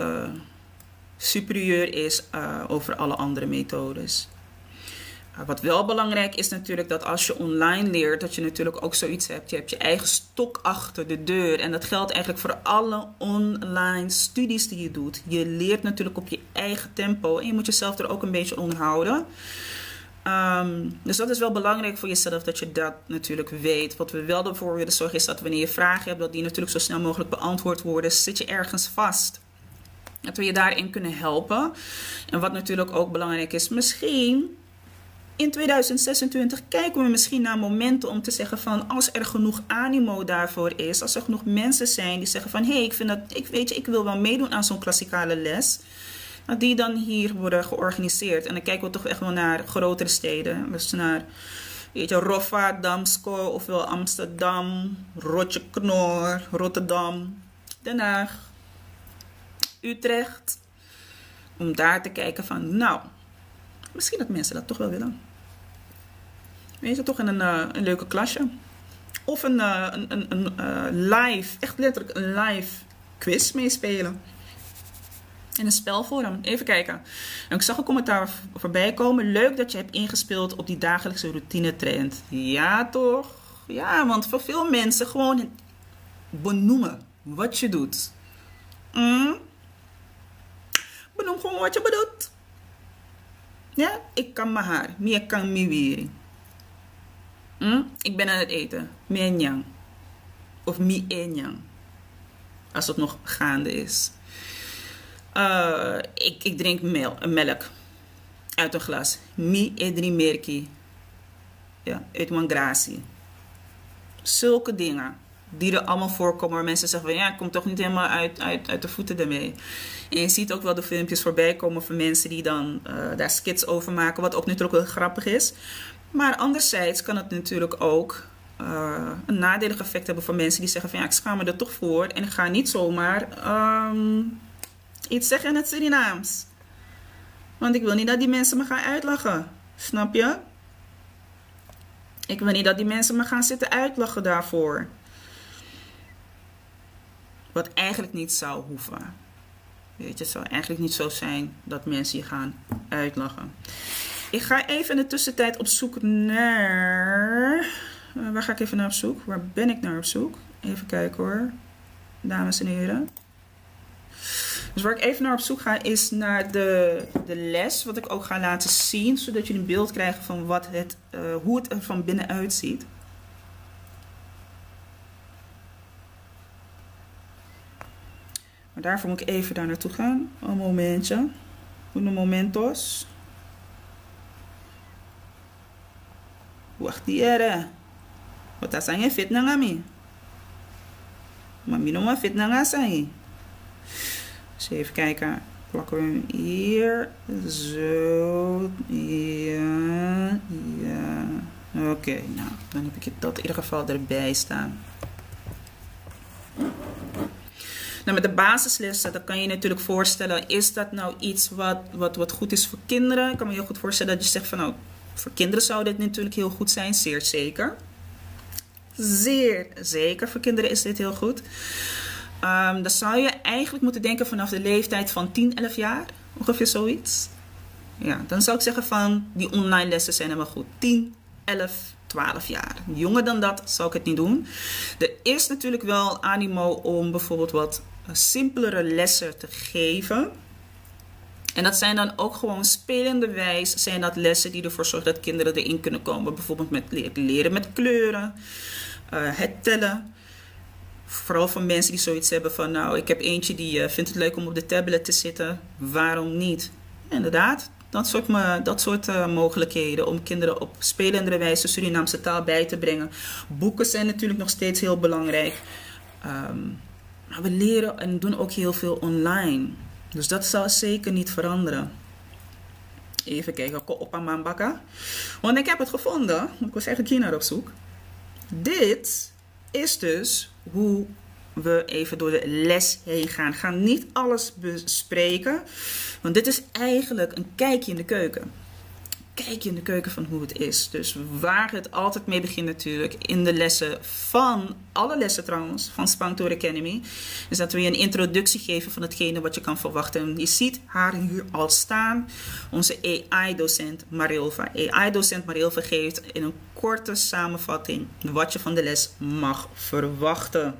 superieur is over alle andere methodes. Wat wel belangrijk is natuurlijk dat als je online leert, dat je natuurlijk ook zoiets hebt. Je hebt je eigen stok achter de deur. En dat geldt eigenlijk voor alle online studies die je doet. Je leert natuurlijk op je eigen tempo. En je moet jezelf er ook een beetje onderhouden. Dus dat is wel belangrijk voor jezelf, dat je dat natuurlijk weet. Wat we wel ervoor willen zorgen is dat wanneer je vragen hebt, dat die natuurlijk zo snel mogelijk beantwoord worden. Zit je ergens vast? Dat we je daarin kunnen helpen. En wat natuurlijk ook belangrijk is, misschien in 2026 kijken we misschien naar momenten om te zeggen van, als er genoeg animo daarvoor is, als er genoeg mensen zijn die zeggen van, hé, ik wil wel meedoen aan zo'n klassikale les. Die dan hier worden georganiseerd. En dan kijken we toch echt wel naar grotere steden. Dus naar, weet je, Roffa, Damsko, ofwel Amsterdam, Rotjeknor, Rotterdam, Den Haag, Utrecht. Om daar te kijken van, nou, misschien dat mensen dat toch wel willen. Weet je, toch in een leuke klasje. Of een live, echt letterlijk een live quiz meespelen. In een spelvorm. Even kijken. En ik zag een commentaar voorbij komen. Leuk dat je hebt ingespeeld op die dagelijkse routine trend. Ja, toch? Ja, want voor veel mensen gewoon benoemen wat je doet. Benoem gewoon wat je bedoelt. Ja, ik kan mijn haar. Meer kan mijn weer. Ik ben aan het eten. Meer nyang. Of mi enyang. Als het nog gaande is. Ik drink melk uit een glas. Mi edri merki. Ja, uit mijn gratie. Zulke dingen die er allemaal voorkomen waar mensen zeggen van, ja, ik kom toch niet helemaal uit de voeten ermee. En je ziet ook wel de filmpjes voorbij komen van mensen die dan daar skits over maken, wat ook natuurlijk wel grappig is. Maar anderzijds kan het natuurlijk ook een nadelig effect hebben voor mensen die zeggen van, ja, ik schaam me er toch voor en ik ga niet zomaar iets zeggen in het Surinaams. Want ik wil niet dat die mensen me gaan uitlachen. Snap je? Ik wil niet dat die mensen me gaan zitten uitlachen daarvoor. Wat eigenlijk niet zou hoeven. Weet je, het zou eigenlijk niet zo zijn dat mensen je gaan uitlachen. Ik ga even in de tussentijd op zoek naar... waar ga ik even naar op zoek? Waar ben ik naar op zoek? Even kijken hoor. Dames en heren. Dus waar ik even naar op zoek ga is naar de les. Wat ik ook ga laten zien. Zodat jullie een beeld krijgen van hoe het er van binnenuit ziet. Maar daarvoor moet ik even daar naartoe gaan. Een momentje. Unos momentos. Wacht hier. Wat is aan je fit na ngami? Mami no ma fit na nga zijn. Dus even kijken. Plakken we hem hier. Zo. Ja. Ja. Oké, nou. Dan heb ik dat in ieder geval erbij staan. Nou, met de basislessen, dan kan je je natuurlijk voorstellen, is dat nou iets wat goed is voor kinderen? Ik kan me heel goed voorstellen dat je zegt van, nou, voor kinderen zou dit natuurlijk heel goed zijn, zeer zeker. Zeer zeker, voor kinderen is dit heel goed. Dan zou je eigenlijk moeten denken vanaf de leeftijd van 10, 11 jaar, ongeveer zoiets. Ja, dan zou ik zeggen van, die online lessen zijn helemaal goed. 10, 11, 12 jaar. Jonger dan dat zou ik het niet doen. Er is natuurlijk wel animo om bijvoorbeeld wat simpelere lessen te geven. En dat zijn dan ook gewoon spelenderwijs zijn dat lessen die ervoor zorgen dat kinderen erin kunnen komen. Bijvoorbeeld met leren met kleuren, het tellen. Vooral voor mensen die zoiets hebben van, nou, ik heb eentje die vindt het leuk om op de tablet te zitten. Waarom niet? Inderdaad. Dat soort mogelijkheden om kinderen op spelende wijze Surinaamse taal bij te brengen. Boeken zijn natuurlijk nog steeds heel belangrijk. Maar we leren en doen ook heel veel online. Dus dat zal zeker niet veranderen. Even kijken, op aan bakken. Want ik heb het gevonden. Ik was eigenlijk hier naar op zoek. Dit is dus hoe we even door de les heen gaan. We gaan niet alles bespreken. Want dit is eigenlijk een kijkje in de keuken. Kijkje in de keuken van hoe het is. Dus waar het altijd mee begint natuurlijk. In de lessen van, alle lessen trouwens, van Spangtor Academy. Is dat we je een introductie geven van hetgene wat je kan verwachten. Je ziet haar hier al staan. Onze AI-docent Marilva. AI-docent Marilva geeft in een korte samenvatting wat je van de les mag verwachten.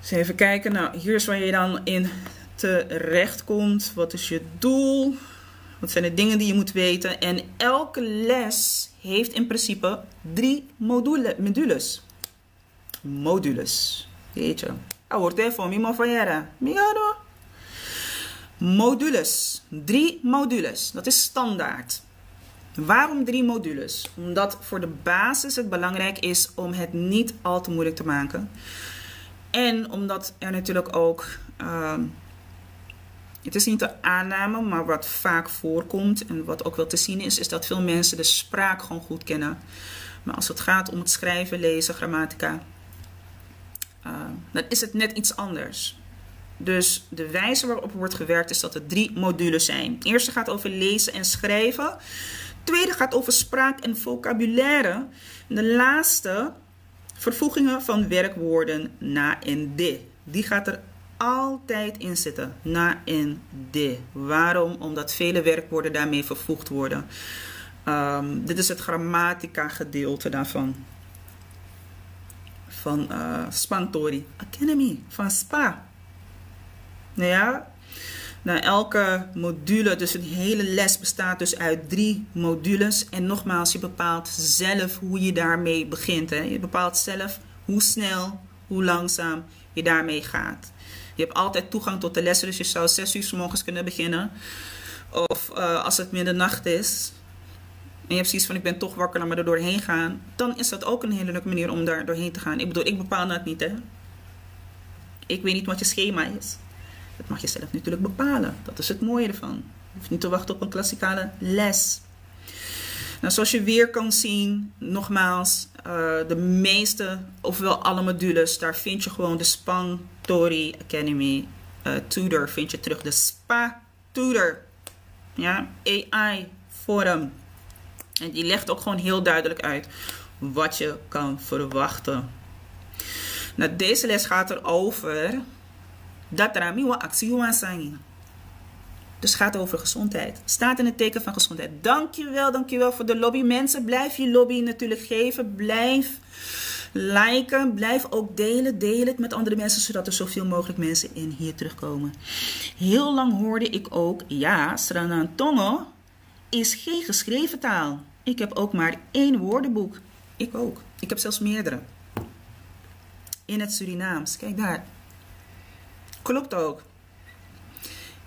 Dus even kijken. Nou, hier is waar je dan in terecht komt. Wat is je doel? Wat zijn de dingen die je moet weten? En elke les heeft in principe 3 modules. Weet je. Hoort even mi mafayera. Migado. Modules. 3 modules. Dat is standaard. Waarom 3 modules? Omdat voor de basis het belangrijk is om het niet al te moeilijk te maken. En omdat er natuurlijk ook, het is niet de aanname, maar wat vaak voorkomt en wat ook wel te zien is dat veel mensen de spraak gewoon goed kennen. Maar als het gaat om het schrijven, lezen, grammatica, dan is het net iets anders. Dus de wijze waarop wordt gewerkt is dat er 3 modules zijn. De eerste gaat over lezen en schrijven. De tweede gaat over spraak en vocabulaire. En de laatste, vervoegingen van werkwoorden na en de. Die gaat er altijd in zitten. Na en de. Waarom? Omdat vele werkwoorden daarmee vervoegd worden. Dit is het grammatica gedeelte daarvan. Van Spangtori Academy. Van SPA. Ja. Nou, elke module, dus een hele les bestaat dus uit 3 modules. En nogmaals, je bepaalt zelf hoe je daarmee begint. Hè. Je bepaalt zelf hoe snel, hoe langzaam je daarmee gaat. Je hebt altijd toegang tot de lessen, dus je zou 6 uur 's morgens kunnen beginnen. Of als het middernacht is en je hebt zoiets van ik ben toch wakker, laat maar er doorheen gaan. Dan is dat ook een hele leuke manier om daar doorheen te gaan. Ik bedoel, ik bepaal dat niet, hè. Ik weet niet wat je schema is. Dat mag je zelf natuurlijk bepalen. Dat is het mooie ervan. Je hoeft niet te wachten op een klassikale les. Nou, zoals je weer kan zien, nogmaals, de meeste, ofwel alle modules, daar vind je gewoon de Spang Tori Academy tutor, vind je terug. De Spa tutor. Ja, AI forum. En die legt ook gewoon heel duidelijk uit wat je kan verwachten. Nou, deze les gaat erover dat er een actie zijn. Dus het gaat over gezondheid. Staat in het teken van gezondheid. Dankjewel voor de lobby. Mensen, blijf je lobby natuurlijk geven. Blijf liken. Blijf ook delen. Deel het met andere mensen, zodat er zoveel mogelijk mensen in hier terugkomen. Heel lang hoorde ik ook, ja, Sranantongo is geen geschreven taal. Ik heb ook maar 1 woordenboek. Ik ook. Ik heb zelfs meerdere. In het Surinaams. Kijk daar. Klopt ook.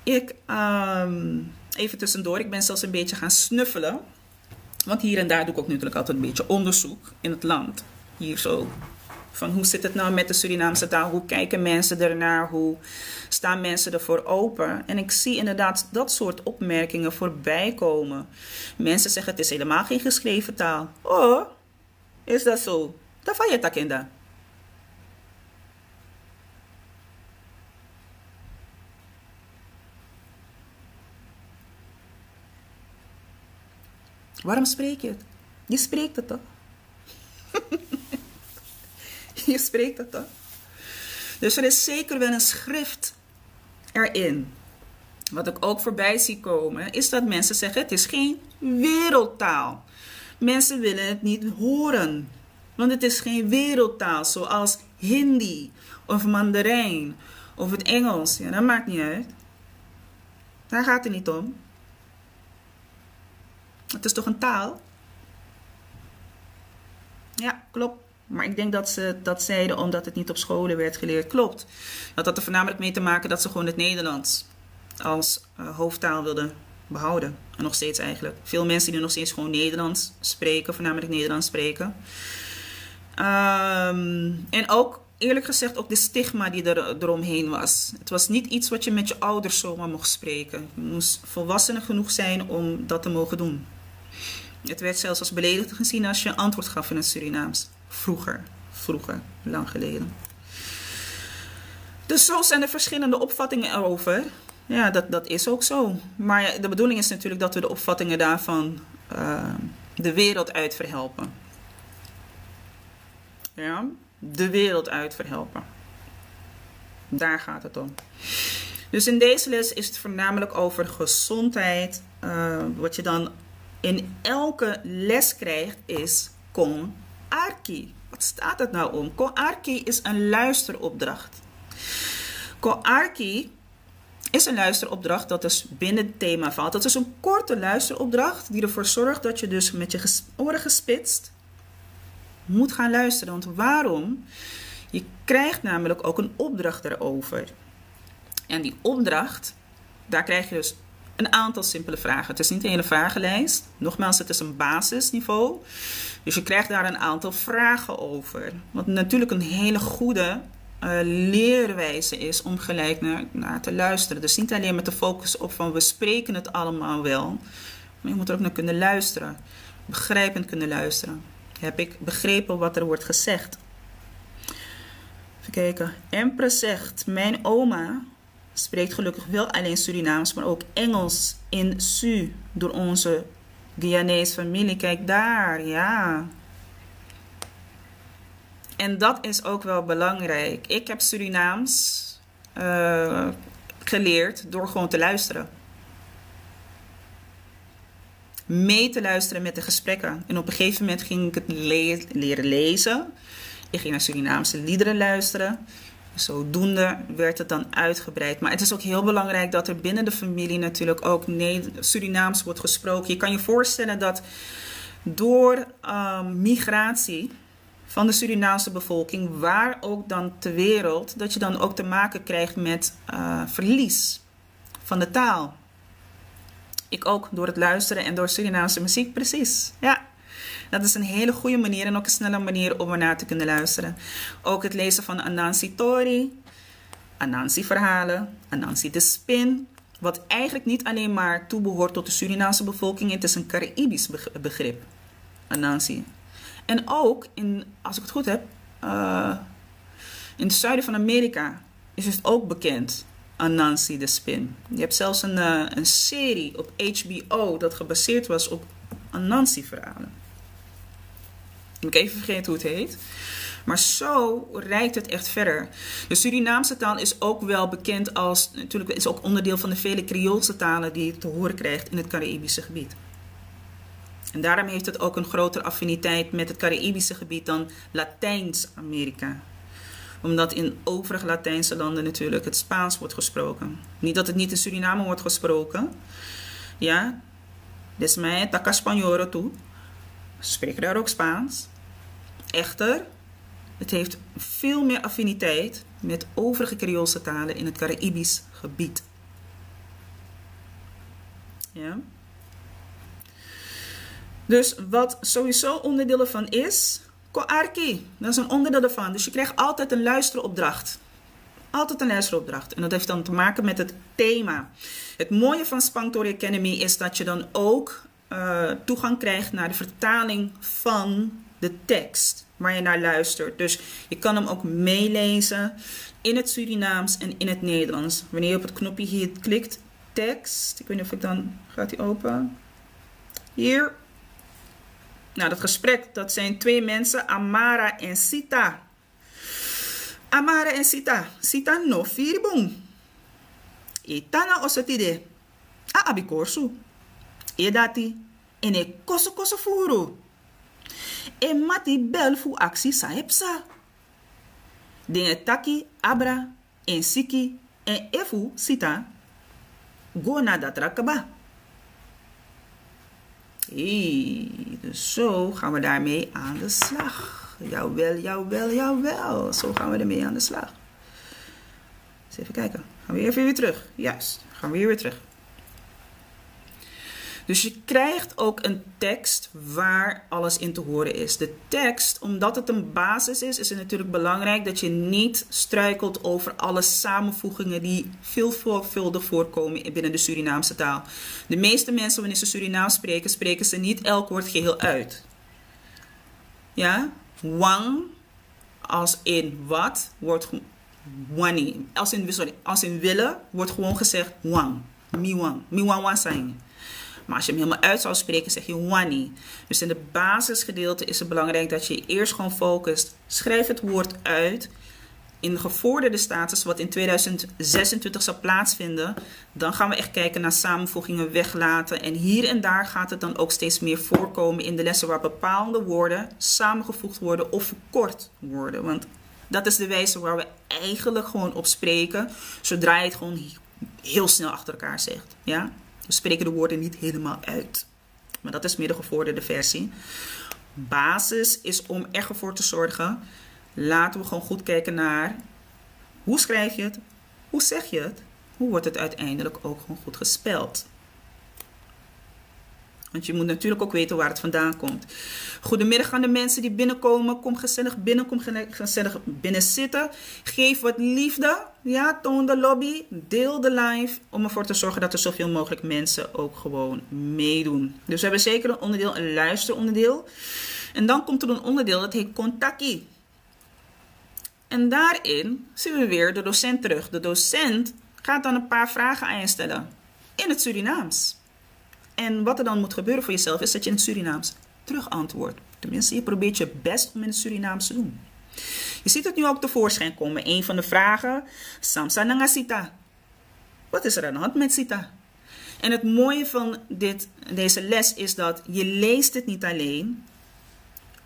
Even tussendoor, ik ben zelfs een beetje gaan snuffelen. Want hier en daar doe ik ook natuurlijk altijd een beetje onderzoek in het land. Hier zo. Van hoe zit het nou met de Surinaamse taal? Hoe kijken mensen ernaar? Hoe staan mensen ervoor open? En ik zie inderdaad dat soort opmerkingen voorbij komen. Mensen zeggen het is helemaal geen geschreven taal. Oh, is dat zo? Dat van je takenda. Waarom spreek je het? Je spreekt het toch? Je spreekt het toch? Dus er is zeker wel een schrift erin. Wat ik ook voorbij zie komen, is dat mensen zeggen het is geen wereldtaal. Mensen willen het niet horen. Want het is geen wereldtaal zoals Hindi of Mandarijn of het Engels. Ja, dat maakt niet uit. Daar gaat het niet om. Het is toch een taal? Ja, klopt. Maar ik denk dat ze dat zeiden omdat het niet op scholen werd geleerd. Klopt. Dat had er voornamelijk mee te maken dat ze gewoon het Nederlands als hoofdtaal wilden behouden. En nog steeds eigenlijk. Veel mensen die nog steeds gewoon Nederlands spreken, voornamelijk Nederlands spreken. En ook, eerlijk gezegd, ook de stigma die eromheen was. Het was niet iets wat je met je ouders zomaar mocht spreken. Je moest volwassen genoeg zijn om dat te mogen doen. Het werd zelfs als beledigend gezien als je een antwoord gaf in het Surinaams. Vroeger, lang geleden. Dus zo zijn er verschillende opvattingen erover. Ja, dat is ook zo. Maar de bedoeling is natuurlijk dat we de opvattingen daarvan de wereld uit verhelpen. Ja, de wereld uit verhelpen. Daar gaat het om. Dus in deze les is het voornamelijk over gezondheid. Wat je dan in elke les krijgt is Kon Arki. Wat staat het nou om? Kon Arki is een luisteropdracht. Kon Arki is een luisteropdracht dat dus binnen het thema valt. Dat is een korte luisteropdracht die ervoor zorgt dat je dus met je oren gespitst moet gaan luisteren. Want waarom? Je krijgt namelijk ook een opdracht erover. En die opdracht, daar krijg je dus een aantal simpele vragen. Het is niet een hele vragenlijst. Nogmaals, het is een basisniveau. Dus je krijgt daar een aantal vragen over. Wat natuurlijk een hele goede leerwijze is om gelijk naar te luisteren. Dus niet alleen met de focus op van we spreken het allemaal wel. Maar je moet er ook naar kunnen luisteren. Begrijpend kunnen luisteren. Heb ik begrepen wat er wordt gezegd? Even kijken. Empress zegt, mijn oma spreekt gelukkig wel alleen Surinaams, maar ook Engels in Su door onze Guyanese familie. Kijk daar, ja. En dat is ook wel belangrijk. Ik heb Surinaams geleerd door gewoon te luisteren. Mee te luisteren met de gesprekken. En op een gegeven moment ging ik het leren lezen. Ik ging naar Surinaamse liederen luisteren. Zodoende werd het dan uitgebreid. Maar het is ook heel belangrijk dat er binnen de familie natuurlijk ook Surinaams wordt gesproken. Je kan je voorstellen dat door migratie van de Surinaamse bevolking, waar ook dan ter wereld, dat je dan ook te maken krijgt met verlies van de taal. Ik ook, door het luisteren en door Surinaamse muziek, precies. Ja, dat is een hele goede manier en ook een snelle manier om ernaar te kunnen luisteren. Ook het lezen van Anansi Tori, Anansi verhalen, Anansi de Spin. Wat eigenlijk niet alleen maar toebehoort tot de Surinaamse bevolking. Het is een Caribisch begrip, Anansi. En ook, als ik het goed heb, in het zuiden van Amerika is het ook bekend, Anansi de Spin. Je hebt zelfs een serie op HBO dat gebaseerd was op Anansi-verhalen. Ik even vergeten hoe het heet. Maar zo reikt het echt verder. De Surinaamse taal is ook wel bekend als, natuurlijk is ook onderdeel van de vele Creoolse talen die je te horen krijgt in het Caraïbische gebied. En daarom heeft het ook een grotere affiniteit met het Caraïbische gebied dan Latijns-Amerika. Omdat in overige Latijnse landen natuurlijk het Spaans wordt gesproken. Niet dat het niet in Suriname wordt gesproken. Ja, dus mij taka Spanjoro toe. Ze spreken daar ook Spaans. Echter, het heeft veel meer affiniteit met overige Creoolse talen in het Caraïbisch gebied. Ja. Dus wat sowieso onderdeel ervan is, koarki, dat is een onderdeel ervan. Dus je krijgt altijd een luisteropdracht. Altijd een luisteropdracht. En dat heeft dan te maken met het thema. Het mooie van Spangtori Academy is dat je dan ook toegang krijgt naar de vertaling van de tekst waar je naar luistert. Dus je kan hem ook meelezen in het Surinaams en in het Nederlands. Wanneer je op het knopje hier klikt, tekst. Ik weet niet of ik dan, gaat hij open? Hier. Nou, dat gesprek, dat zijn twee mensen, Amara en Sita. Amara en Sita. Sita no firibong. Itana osotide. A abikorsu. Edati. En e koso furu. E mati bel fu aksi saepsa. Dinge taki, abra, en siki, en efu Sita. Go na dat rakaba. Dus zo gaan we daarmee aan de slag. Jawel, jawel, jawel. Zo gaan we ermee aan de slag. Eens even kijken. Gaan we even weer terug. Juist, gaan we weer terug. Dus je krijgt ook een tekst waar alles in te horen is. De tekst, omdat het een basis is, is het natuurlijk belangrijk dat je niet struikelt over alle samenvoegingen die veelvuldig voorkomen binnen de Surinaamse taal. De meeste mensen, wanneer ze Surinaams spreken, spreken ze niet elk woord geheel uit. Ja? Wang, als in wat, wordt wani. Als in willen, wordt gewoon gezegd wang. Miwang. Miwang zijn. Maar als je hem helemaal uit zou spreken, zeg je wani. Dus in de basisgedeelte is het belangrijk dat je eerst gewoon focust. Schrijf het woord uit. In de gevorderde status, wat in 2026 zal plaatsvinden, dan gaan we echt kijken naar samenvoegingen weglaten. En hier en daar gaat het dan ook steeds meer voorkomen in de lessen waar bepaalde woorden samengevoegd worden of verkort worden. Want dat is de wijze waar we eigenlijk gewoon op spreken, zodra je het gewoon heel snel achter elkaar zegt. Ja? We spreken de woorden niet helemaal uit. Maar dat is meer de gevorderde versie. Basis is om ervoor te zorgen. Laten we gewoon goed kijken naar hoe schrijf je het, hoe zeg je het, hoe wordt het uiteindelijk ook gewoon goed gespeld. Want je moet natuurlijk ook weten waar het vandaan komt. Goedemiddag aan de mensen die binnenkomen. Kom gezellig binnen, kom gezellig binnen zitten. Geef wat liefde. Ja, toon de lobby. Deel de live. Om ervoor te zorgen dat er zoveel mogelijk mensen ook gewoon meedoen. Dus we hebben zeker een onderdeel, een luisteronderdeel. En dan komt er een onderdeel dat heet Kontaki. En daarin zien we weer de docent terug. De docent gaat dan een paar vragen aan je stellen. In het Surinaams. En wat er dan moet gebeuren voor jezelf is dat je in het Surinaams terug antwoordt. Tenminste, je probeert je best om in het Surinaams te doen. Je ziet het nu ook tevoorschijn komen. Een van de vragen. Samsa nanga Sita. Wat is er aan de hand met Sita? En het mooie van deze les is dat je leest het niet alleen.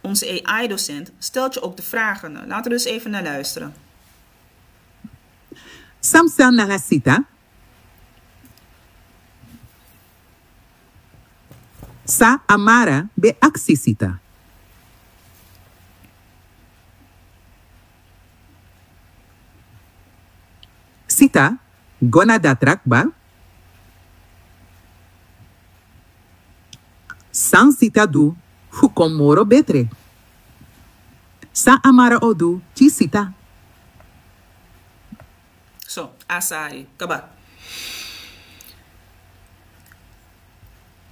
Onze AI-docent stelt je ook de vragen. Laten we dus even naar luisteren. Samsa nanga Sita. Sa amara be aksi Sita. Sita, gona datrakba. San Sita du, fukomoro betre. Sa amara odu, chi Sita. Zo, Asari, kaba.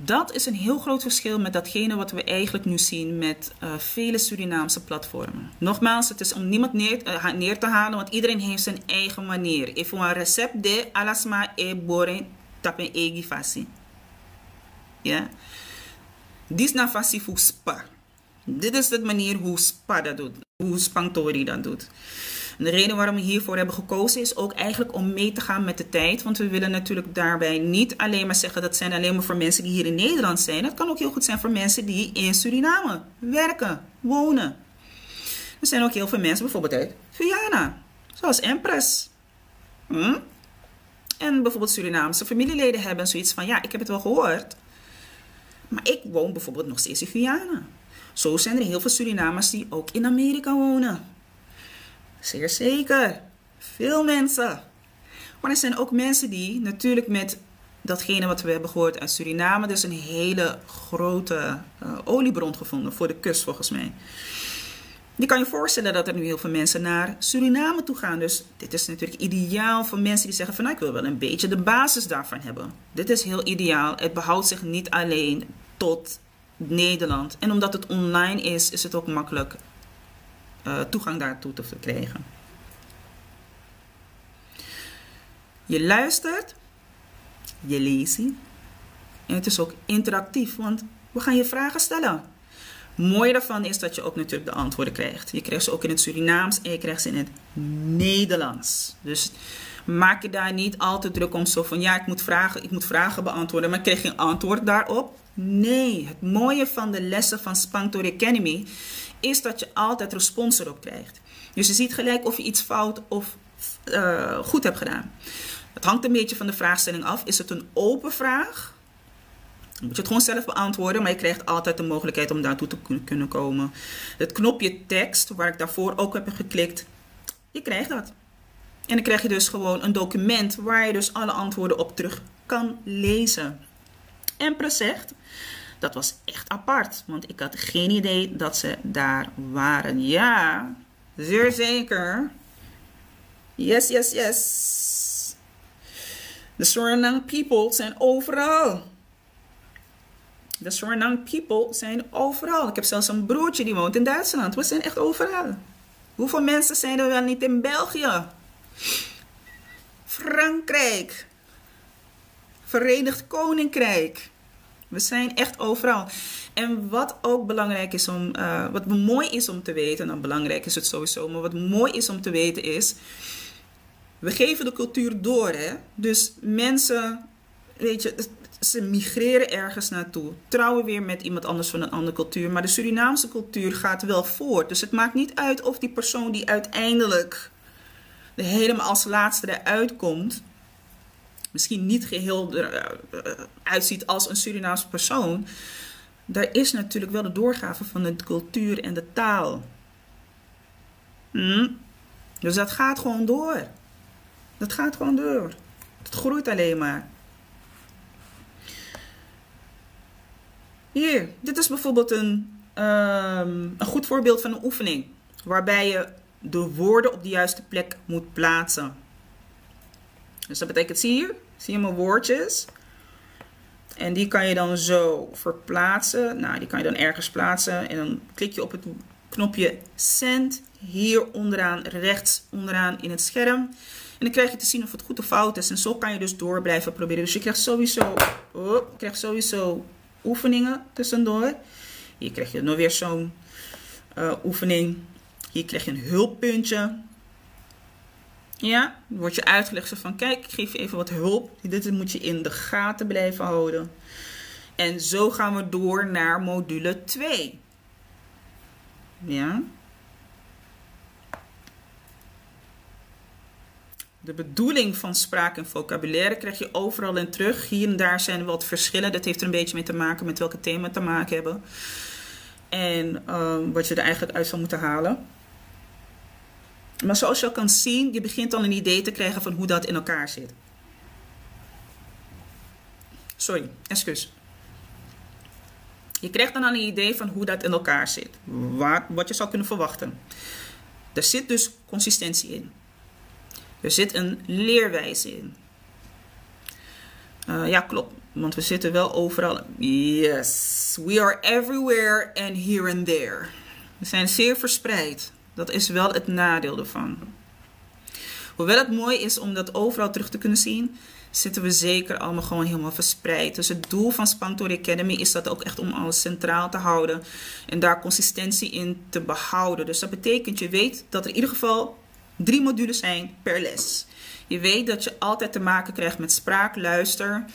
Dat is een heel groot verschil met datgene wat we eigenlijk nu zien met vele Surinaamse platformen. Nogmaals, het is om niemand neer te halen, want iedereen heeft zijn eigen manier. If een recept de alasma e boring tapen egi fasi. Ja. Dit is na fasi voor spa. Dit is de manier hoe spa dat doet. Hoe Spangtori dat doet. En de reden waarom we hiervoor hebben gekozen is ook eigenlijk om mee te gaan met de tijd. Want we willen natuurlijk daarbij niet alleen maar zeggen dat zijn alleen maar voor mensen die hier in Nederland zijn. Dat kan ook heel goed zijn voor mensen die in Suriname werken, wonen. Er zijn ook heel veel mensen bijvoorbeeld uit Guyana. Zoals Empress. En bijvoorbeeld Surinaamse familieleden hebben zoiets van, ja, ik heb het wel gehoord. Maar ik woon bijvoorbeeld nog steeds in Guyana. Zo zijn er heel veel Surinamers die ook in Amerika wonen. Zeer zeker. Veel mensen. Maar er zijn ook mensen die natuurlijk met datgene wat we hebben gehoord uit Suriname, dus een hele grote oliebron gevonden voor de kust volgens mij. Je kan je voorstellen dat er nu heel veel mensen naar Suriname toe gaan. Dus dit is natuurlijk ideaal voor mensen die zeggen van, nou, ik wil wel een beetje de basis daarvan hebben. Dit is heel ideaal. Het behoudt zich niet alleen tot Nederland. En omdat het online is, is het ook makkelijk toegang daartoe te krijgen. Je luistert, je leest en het is ook interactief, want we gaan je vragen stellen. Mooie daarvan is dat je ook natuurlijk de antwoorden krijgt. Je krijgt ze ook in het Surinaams en je krijgt ze in het Nederlands. Dus maak je daar niet al te druk om zo van, ja, ik moet vragen beantwoorden, maar ik krijg geen antwoord daarop. Nee, het mooie van de lessen van Spangtori Academy is dat je altijd respons erop krijgt. Dus je ziet gelijk of je iets fout of goed hebt gedaan. Het hangt een beetje van de vraagstelling af. Is het een open vraag? Dan moet je het gewoon zelf beantwoorden, maar je krijgt altijd de mogelijkheid om daartoe te kunnen komen. Het knopje tekst, waar ik daarvoor ook heb geklikt, je krijgt dat. En dan krijg je dus gewoon een document waar je dus alle antwoorden op terug kan lezen. Empress zegt, dat was echt apart, want ik had geen idee dat ze daar waren. Ja, zeer zeker. Yes, yes, yes. De Suriname people zijn overal. De Suriname people zijn overal. Ik heb zelfs een broertje die woont in Duitsland. We zijn echt overal. Hoeveel mensen zijn er wel niet in België? Frankrijk. Verenigd Koninkrijk. We zijn echt overal. En wat ook belangrijk is om, wat mooi is om te weten, nou belangrijk is het sowieso, maar wat mooi is om te weten is, we geven de cultuur door, hè. Dus mensen, weet je, ze migreren ergens naartoe, trouwen weer met iemand anders van een andere cultuur, maar de Surinaamse cultuur gaat wel voort. Dus het maakt niet uit of die persoon die uiteindelijk er helemaal als laatste eruit komt, misschien niet geheel eruit ziet als een Surinaamse persoon. Daar is natuurlijk wel de doorgave van de cultuur en de taal. Dus dat gaat gewoon door. Dat gaat gewoon door. Het groeit alleen maar. Hier, dit is bijvoorbeeld een goed voorbeeld van een oefening. Waarbij je de woorden op de juiste plek moet plaatsen. Dus dat betekent, zie je mijn woordjes? En die kan je dan zo verplaatsen. Nou, die kan je dan ergens plaatsen. En dan klik je op het knopje Send. Hier onderaan, rechts onderaan in het scherm. En dan krijg je te zien of het goed of fout is. En zo kan je dus door blijven proberen. Dus je krijgt sowieso oefeningen tussendoor. Hier krijg je nog weer zo'n oefening. Hier krijg je een hulppuntje. Ja, dan wordt je uitgelegd zo van, kijk, ik geef je even wat hulp. Dit moet je in de gaten blijven houden. En zo gaan we door naar module 2. Ja. De bedoeling van spraak en vocabulaire krijg je overal in terug. Hier en daar zijn er wat verschillen. Dat heeft er een beetje mee te maken met welke thema te maken hebben. En wat je er eigenlijk uit zou moeten halen. Maar zoals je al kan zien, je begint al een idee te krijgen van hoe dat in elkaar zit. Sorry, excuus. Je krijgt dan al een idee van hoe dat in elkaar zit. Wat je zou kunnen verwachten. Er zit dus consistentie in. Er zit een leerwijze in. Ja, klopt. Want we zitten wel overal. Yes, we are everywhere and here and there. We zijn zeer verspreid. Dat is wel het nadeel ervan. Hoewel het mooi is om dat overal terug te kunnen zien, zitten we zeker allemaal gewoon helemaal verspreid. Dus het doel van Spanktori Academy is dat ook echt om alles centraal te houden en daar consistentie in te behouden. Dus dat betekent, je weet dat er in ieder geval 3 modules zijn per les. Je weet dat je altijd te maken krijgt met spraak, luister,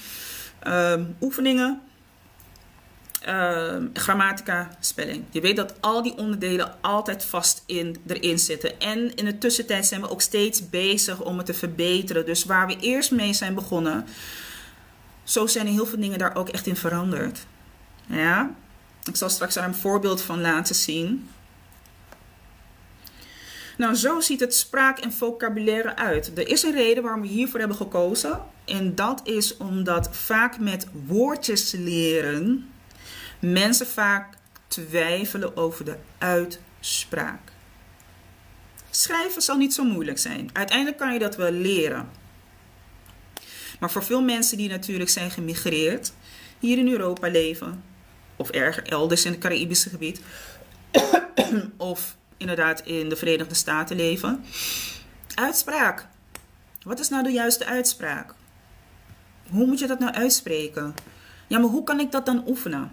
oefeningen, grammatica, spelling. Je weet dat al die onderdelen altijd vast erin zitten. En in de tussentijd zijn we ook steeds bezig om het te verbeteren. Dus waar we eerst mee zijn begonnen, zo zijn er heel veel dingen daar ook echt in veranderd. Ja? Ik zal straks daar een voorbeeld van laten zien. Nou, zo ziet het spraak- en vocabulaire uit. Er is een reden waarom we hiervoor hebben gekozen. En dat is omdat vaak met woordjes leren mensen vaak twijfelen over de uitspraak. Schrijven zal niet zo moeilijk zijn. Uiteindelijk kan je dat wel leren. Maar voor veel mensen die natuurlijk zijn gemigreerd, hier in Europa leven, of elders in het Caraïbische gebied, of inderdaad in de Verenigde Staten leven. Uitspraak. Wat is nou de juiste uitspraak? Hoe moet je dat nou uitspreken? Ja, maar hoe kan ik dat dan oefenen?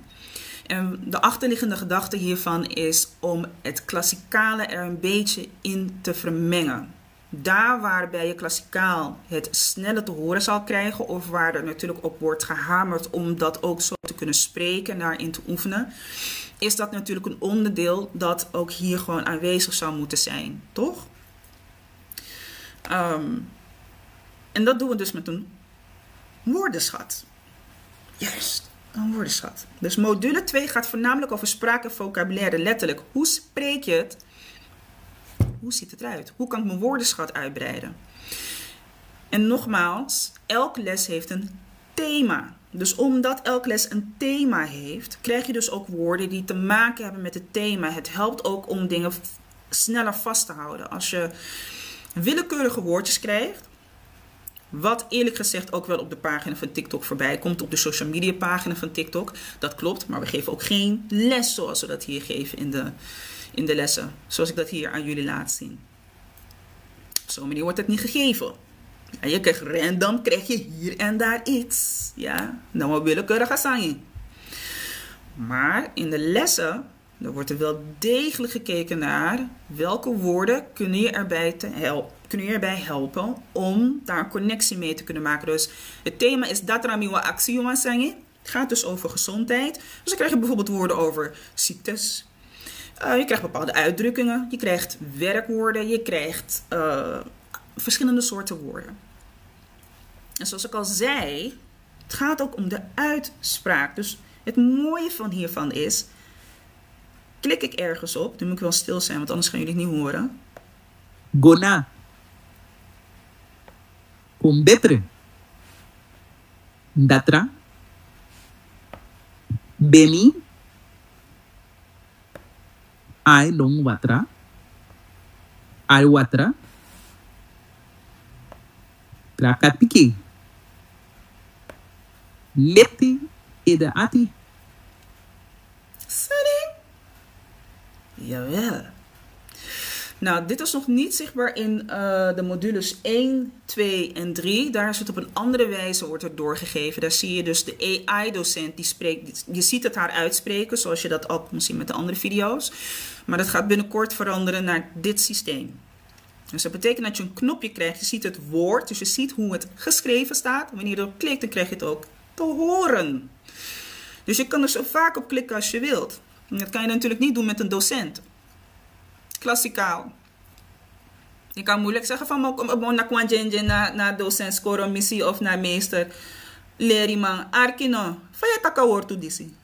En de achterliggende gedachte hiervan is om het klassikale er een beetje in te vermengen. Daar waarbij je klassikaal het sneller te horen zal krijgen, of waar er natuurlijk op wordt gehamerd om dat ook zo te kunnen spreken en daarin te oefenen, is dat natuurlijk een onderdeel dat ook hier gewoon aanwezig zou moeten zijn, toch? En dat doen we dus met een woordenschat. Juist, een woordenschat. Dus module 2 gaat voornamelijk over spraak en vocabulaire. Letterlijk, hoe spreek je het? Hoe ziet het eruit? Hoe kan ik mijn woordenschat uitbreiden? En nogmaals, elke les heeft een thema. Dus omdat elke les een thema heeft, krijg je dus ook woorden die te maken hebben met het thema. Het helpt ook om dingen sneller vast te houden. Als je willekeurige woordjes krijgt, wat eerlijk gezegd ook wel op de pagina van TikTok voorbij komt, op de social media pagina van TikTok, dat klopt, maar we geven ook geen les zoals we dat hier geven in de lessen, zoals ik dat hier aan jullie laat zien. Op zo'n manier wordt het niet gegeven. En je krijgt random, krijg je hier en daar iets. Ja, dan maar willekeurig zijn. Maar in de lessen, dan wordt er wel degelijk gekeken naar welke woorden kunnen je erbij helpen om daar een connectie mee te kunnen maken. Dus het thema is dat ramiwa actie, jongens. Het gaat dus over gezondheid. Dus dan krijg je bijvoorbeeld woorden over ziektes. Je krijgt bepaalde uitdrukkingen. Je krijgt werkwoorden. Je krijgt verschillende soorten woorden. En zoals ik al zei, het gaat ook om de uitspraak. Dus het mooie van hiervan is, klik ik ergens op, nu moet ik wel stil zijn, want anders gaan jullie het niet horen. Gona. Combetre. Datra. Bemi. Ai long watra. Ai watra. Trakatpiki. Leti ede ati. Sorry. Jawel. Nou, dit is nog niet zichtbaar in de modules 1, 2 en 3. Daar is het op een andere wijze wordt het doorgegeven. Daar zie je dus de AI-docent die spreekt. Je ziet het haar uitspreken, zoals je dat ook moet zien met de andere video's. Maar dat gaat binnenkort veranderen naar dit systeem. Dus dat betekent dat je een knopje krijgt. Je ziet het woord, dus je ziet hoe het geschreven staat. Wanneer je erop klikt, dan krijg je het ook te horen. Dus je kan er zo vaak op klikken als je wilt. En dat kan je natuurlijk niet doen met een docent. Klassikaal. Je kan moeilijk zeggen van naar docent scoren missie of naar meester. Leer man arkino. Van je taka woord disi.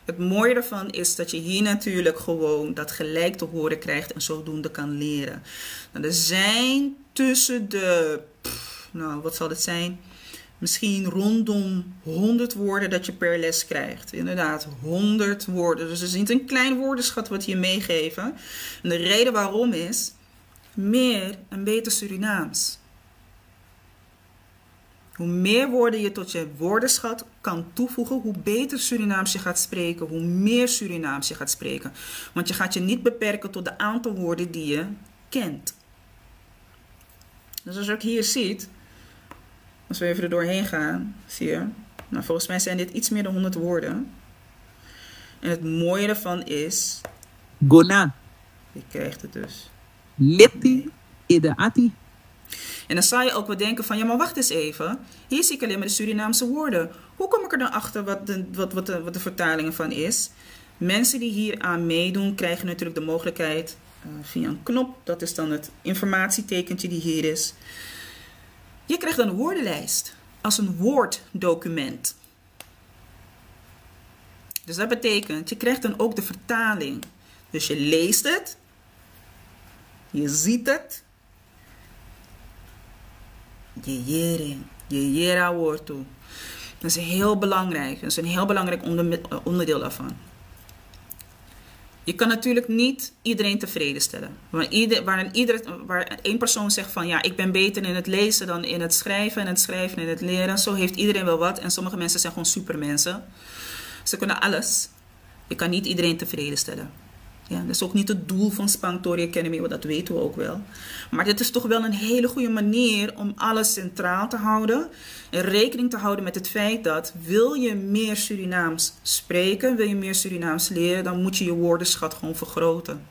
Het mooie ervan is dat je hier natuurlijk gewoon dat gelijk te horen krijgt en zodoende kan leren. Nou, er zijn tussen de, wat zal het zijn? Misschien rondom 100 woorden dat je per les krijgt. Inderdaad, 100 woorden. Dus het is niet een klein woordenschat wat je meegeven. En de reden waarom is meer en beter Surinaams. Hoe meer woorden je tot je woordenschat kan toevoegen, hoe beter Surinaams je gaat spreken, hoe meer Surinaams je gaat spreken. Want je gaat je niet beperken tot de aantal woorden die je kent. Dus als je ook hier ziet, als we even er doorheen gaan, zie je, nou, volgens mij zijn dit iets meer dan 100 woorden. En het mooie ervan is, Gona. je krijgt het dus. Leti. Ede ati. En dan zou je ook wel denken van, ja, maar wacht eens even. Hier zie ik alleen maar de Surinaamse woorden. Hoe kom ik er dan achter wat de vertaling ervan is? Mensen die hier aan meedoen, krijgen natuurlijk de mogelijkheid via een knop. Dat is dan het informatietekentje die hier is. Je krijgt dan een woordenlijst als een woorddocument. Dus dat betekent, je krijgt dan ook de vertaling. Dus je leest het. Je ziet het. Je jera woord toe. Dat is heel belangrijk. Dat is een heel belangrijk onderdeel daarvan. Je kan natuurlijk niet iedereen tevreden stellen. Waar één persoon zegt van, ja, ik ben beter in het lezen dan in het schrijven en het schrijven en het leren. Zo heeft iedereen wel wat. En sommige mensen zijn gewoon supermensen. Ze kunnen alles. Je kan niet iedereen tevreden stellen. Ja, dat is ook niet het doel van Spanktori Academy, want dat weten we ook wel. Maar dit is toch wel een hele goede manier om alles centraal te houden. En rekening te houden met het feit dat, wil je meer Surinaams spreken, wil je meer Surinaams leren, dan moet je je woordenschat gewoon vergroten.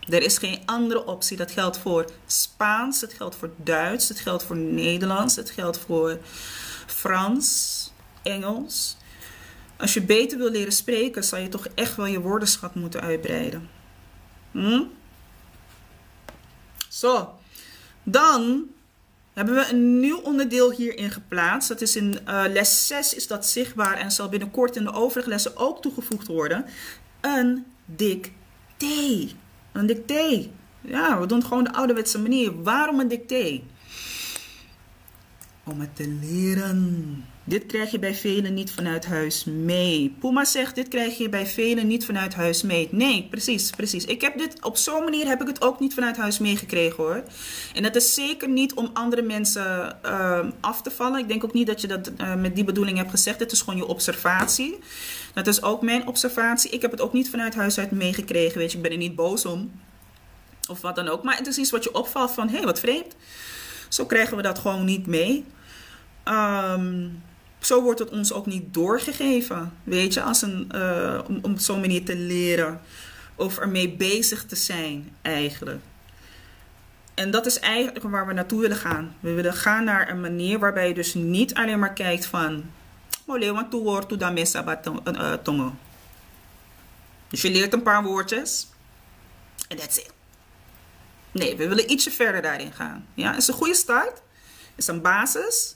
Er is geen andere optie. Dat geldt voor Spaans, het geldt voor Duits, het geldt voor Nederlands, het geldt voor Frans, Engels. Als je beter wil leren spreken, zal je toch echt wel je woordenschat moeten uitbreiden. Zo, dan hebben we een nieuw onderdeel hierin geplaatst. Dat is in les 6 is dat zichtbaar en zal binnenkort in de overige lessen ook toegevoegd worden. Een dicté. Een dicté. Ja, we doen het gewoon de ouderwetse manier. Waarom een dicté? Om het te leren. Dit krijg je bij velen niet vanuit huis mee. Puma zegt, dit krijg je bij velen niet vanuit huis mee. Nee, precies. Ik heb dit, op zo'n manier heb ik het ook niet vanuit huis meegekregen hoor. En dat is zeker niet om andere mensen af te vallen. Ik denk ook niet dat je dat met die bedoeling hebt gezegd. Het is gewoon je observatie. Dat is ook mijn observatie. Ik heb het ook niet vanuit huis uit meegekregen. Weet je, ik ben er niet boos om. Of wat dan ook. Maar het is iets wat je opvalt van, hé, wat vreemd. Zo krijgen we dat gewoon niet mee. Zo wordt het ons ook niet doorgegeven, weet je, als om op zo'n manier te leren of ermee bezig te zijn eigenlijk. En dat is eigenlijk waar we naartoe willen gaan. We willen gaan naar een manier waarbij je dus niet alleen maar kijkt van, dus je leert een paar woordjes en that's it. Nee, we willen ietsje verder daarin gaan. Ja, is een goede start, is een basis,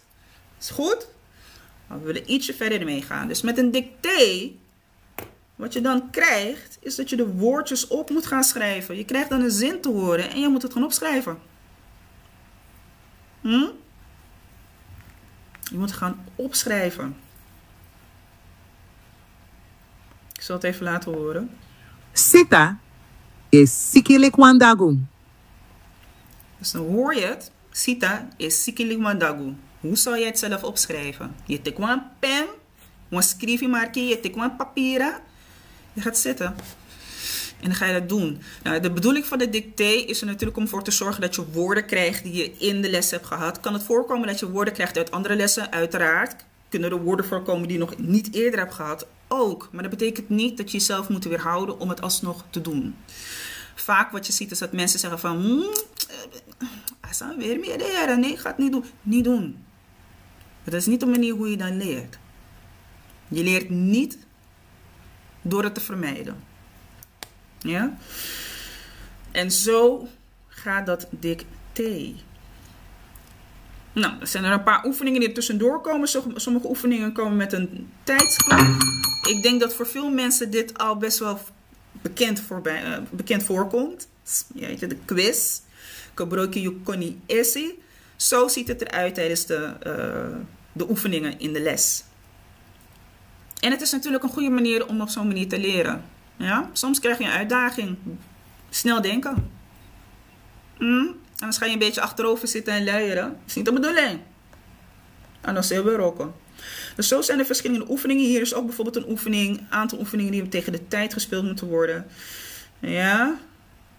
is goed. Maar we willen ietsje verder mee gaan. Dus met een dicté, wat je dan krijgt, is dat je de woordjes op moet gaan schrijven. Je krijgt dan een zin te horen en je moet het gaan opschrijven. Je moet het gaan opschrijven. Ik zal het even laten horen. Sita is Sikilikwandagu. Dus dan hoor je het. Sita is Sikilikwandagu. Hoe zou jij het zelf opschrijven? Je tikt een pen, een schrijfmarkie, je tikt een papieren. Je gaat zitten. En dan ga je dat doen. Nou, de bedoeling van de dicté is er natuurlijk om ervoor te zorgen dat je woorden krijgt die je in de les hebt gehad. Kan het voorkomen dat je woorden krijgt uit andere lessen? Uiteraard. Kunnen er woorden voorkomen die je nog niet eerder hebt gehad? Ook. Maar dat betekent niet dat je jezelf moet weerhouden om het alsnog te doen. Vaak wat je ziet is dat mensen zeggen van, weer meer leren. Nee, ik ga het niet doen. Niet doen. Dat is niet de manier hoe je dan leert. Je leert niet door het te vermijden. Ja? En zo gaat dat dicté. Nou, er zijn er een paar oefeningen die er tussendoor komen. Sommige oefeningen komen met een tijdsklok. Ik denk dat voor veel mensen dit al best wel bekend voorkomt. Ja, de quiz. Kabroki Yukoni Essi. Zo ziet het eruit tijdens de oefeningen in de les. En het is natuurlijk een goede manier om op zo'n manier te leren. Ja? Soms krijg je een uitdaging. Snel denken. Anders ga je een beetje achterover zitten en luieren. Dat is niet de bedoeling. En dan zijn we roken. Dus zo zijn er verschillende oefeningen. Hier is ook bijvoorbeeld een oefening, aantal oefeningen die tegen de tijd gespeeld moeten worden. Ja,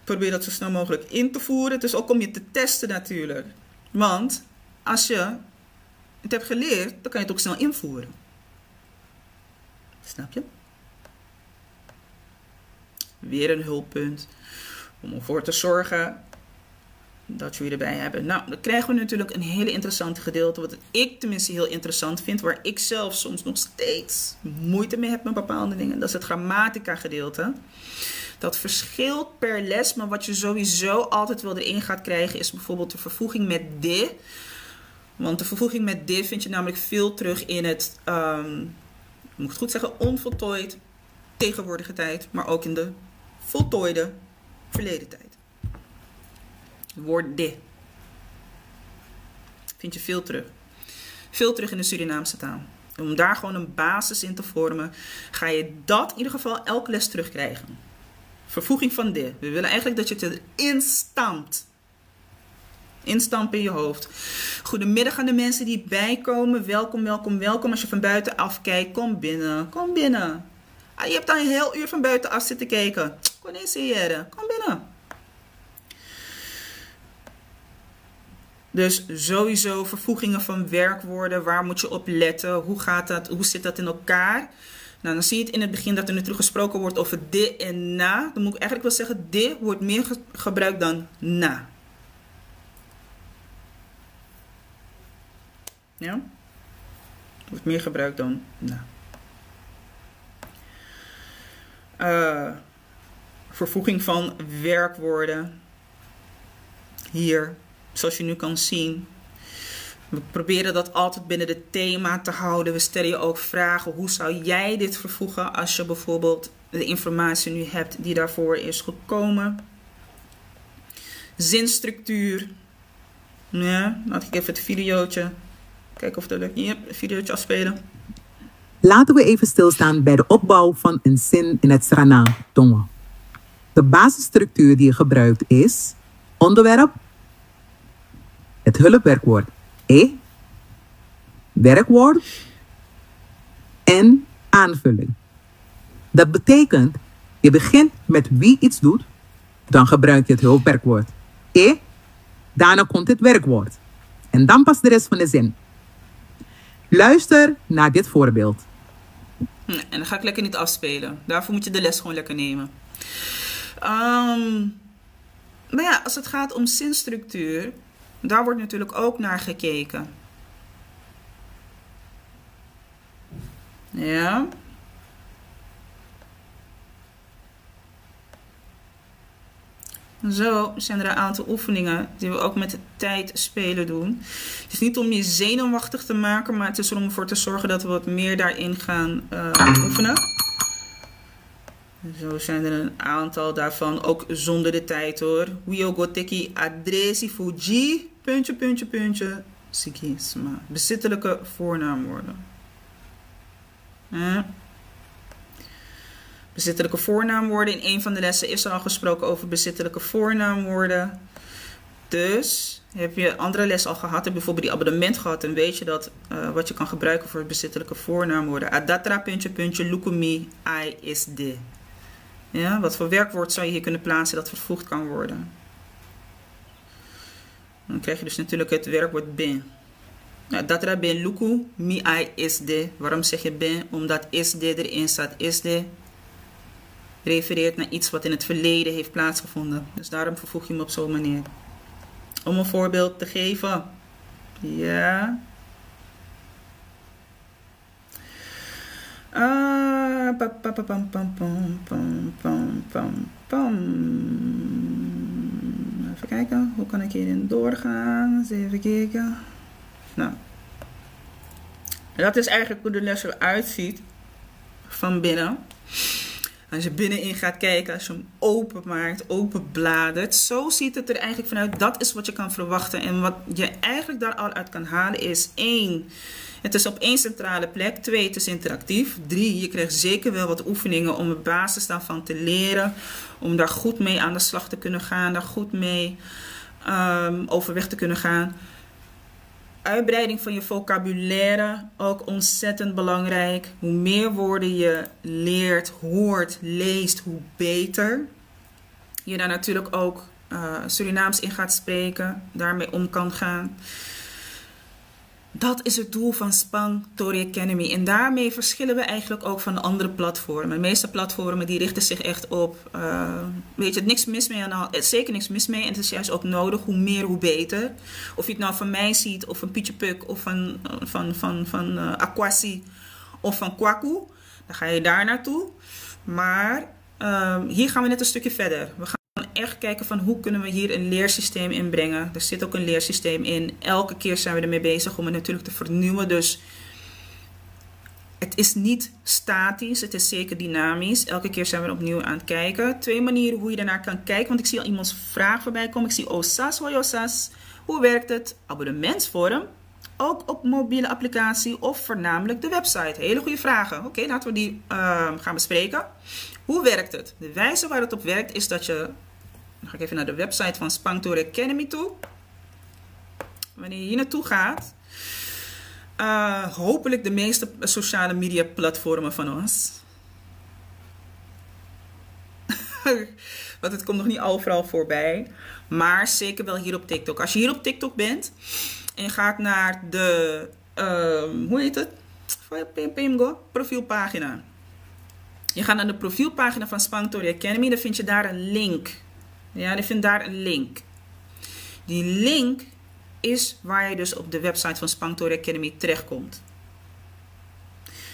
probeer dat zo snel mogelijk in te voeren. Het is ook om je te testen natuurlijk. Want als je het hebt geleerd, dan kan je het ook snel invoeren. Snap je? Weer een hulppunt om ervoor te zorgen dat jullie erbij hebben. Nou, dan krijgen we natuurlijk een hele interessante gedeelte. Wat ik tenminste heel interessant vind. Waar ik zelf soms nog steeds moeite mee heb met bepaalde dingen. Dat is het grammatica gedeelte. Dat verschilt per les. Maar wat je sowieso altijd wel erin gaat krijgen. Is bijvoorbeeld de vervoeging met de. Want de vervoeging met de vind je namelijk veel terug in het. Ik moet het goed zeggen. Onvoltooid. Tegenwoordige tijd. Maar ook in de voltooide verleden tijd. Het woord de. Vind je veel terug. Veel terug in de Surinaamse taal. Om daar gewoon een basis in te vormen, ga je dat in ieder geval elke les terugkrijgen. Vervoeging van de. We willen eigenlijk dat je het erin stampt. Instampen in je hoofd. Goedemiddag aan de mensen die bijkomen. Welkom, welkom, welkom. Als je van buitenaf kijkt, kom binnen. Kom binnen. Ah, je hebt al een heel uur van buitenaf zitten kijken. Kom eens hier. Kom binnen. Dus sowieso vervoegingen van werkwoorden. Waar moet je op letten? Hoe gaat dat? Hoe zit dat in elkaar? Nou, dan zie je het in het begin dat er natuurlijk gesproken wordt over de en na. Dan moet ik eigenlijk wel zeggen, de wordt meer gebruikt dan na. Ja? Wordt meer gebruikt dan na. Vervoeging van werkwoorden. Hier. Zoals je nu kan zien. We proberen dat altijd binnen het thema te houden. We stellen je ook vragen. Hoe zou jij dit vervoegen als je bijvoorbeeld de informatie nu hebt die daarvoor is gekomen. Zinstructuur. Ja, laat ik even het videootje. Kijken of dat lukt. Hier, het videootje afspelen. Laten we even stilstaan bij de opbouw van een zin in het Srana-tongen. De basisstructuur die je gebruikt is onderwerp, het hulpwerkwoord werkwoord en aanvulling. Dat betekent, je begint met wie iets doet, dan gebruik je het hulpwerkwoord daarna komt het werkwoord en dan pas de rest van de zin. Luister naar dit voorbeeld. En dan ga ik lekker niet afspelen. Daarvoor moet je de les gewoon lekker nemen. Maar ja, als het gaat om zinstructuur, daar wordt natuurlijk ook naar gekeken. Ja. Zo zijn er een aantal oefeningen die we ook met de tijd spelen doen. Het is niet om je zenuwachtig te maken, maar het is om ervoor te zorgen dat we wat meer daarin gaan oefenen. Zo zijn er een aantal daarvan, ook zonder de tijd hoor. Wiogoteki adresi fuji, puntje, puntje, puntje, sikisma. Bezittelijke voornaamwoorden. Bezittelijke voornaamwoorden. In een van de lessen is er al gesproken over bezittelijke voornaamwoorden. Dus heb je andere les al gehad, heb je bijvoorbeeld die abonnement gehad en weet je dat wat je kan gebruiken voor bezittelijke voornaamwoorden. Adatra, puntje, puntje, lukumi, ai is de. Ja, wat voor werkwoord zou je hier kunnen plaatsen dat vervoegd kan worden? Dan krijg je dus natuurlijk het werkwoord ben. Nou, datra ben luku, mi ai is de. Waarom zeg je ben? Omdat is de erin staat. Is de refereert naar iets wat in het verleden heeft plaatsgevonden. Dus daarom vervoeg je hem op zo'n manier. Om een voorbeeld te geven. Ja. Even kijken, hoe kan ik hierin doorgaan? Eens even kijken. Nou. Dat is eigenlijk hoe de les eruit ziet. Van binnen. Als je binnenin gaat kijken, als je hem openmaakt, openbladert. Zo ziet het er eigenlijk vanuit. Dat is wat je kan verwachten. En wat je eigenlijk daar al uit kan halen is 1. Het is op 1 centrale plek. 2. Het is interactief. 3. Je krijgt zeker wel wat oefeningen om de basis daarvan te leren. Om daar goed mee aan de slag te kunnen gaan. Daar goed mee overweg te kunnen gaan. Uitbreiding van je vocabulaire, ook ontzettend belangrijk. Hoe meer woorden je leert, hoort, leest, hoe beter. Je daar natuurlijk ook Surinaams in gaat spreken, daarmee om kan gaan. Dat is het doel van Spang Tori Academy. En daarmee verschillen we eigenlijk ook van de andere platformen. De meeste platformen die richten zich echt op... weet je, niks mis mee aan zeker niks mis mee. En het is juist ook nodig. Hoe meer, hoe beter. Of je het nou van mij ziet, of van Pietje Puk, of van Aquasi, of van Kwaku. Dan ga je daar naartoe. Maar hier gaan we net een stukje verder. We gaan echt kijken van hoe kunnen we hier een leersysteem inbrengen. Er zit ook een leersysteem in. Elke keer zijn we ermee bezig om het natuurlijk te vernieuwen. Dus het is niet statisch. Het is zeker dynamisch. Elke keer zijn we er opnieuw aan het kijken. 2 manieren hoe je daarnaar kan kijken. Want ik zie al iemands vraag voorbij komen. Ik zie Osas, hoi Osas. Hoe werkt het? Abonnementsvorm. Ook op mobiele applicatie of voornamelijk de website. Hele goede vragen. Oké, laten we die gaan bespreken. Hoe werkt het? De wijze waar het op werkt is dat je... Dan ga ik even naar de website van Spang Tori Academy toe. Wanneer je hier naartoe gaat... hopelijk de meeste sociale media platformen van ons. Want het komt nog niet overal voorbij. Maar zeker wel hier op TikTok. Als je hier op TikTok bent... En je gaat naar de... hoe heet het? Profielpagina. Je gaat naar de profielpagina van Spang Tori Academy. Dan vind je daar een link. Ja, je vindt daar een link. Die link is waar je dus op de website van Spang Tori Academy terechtkomt.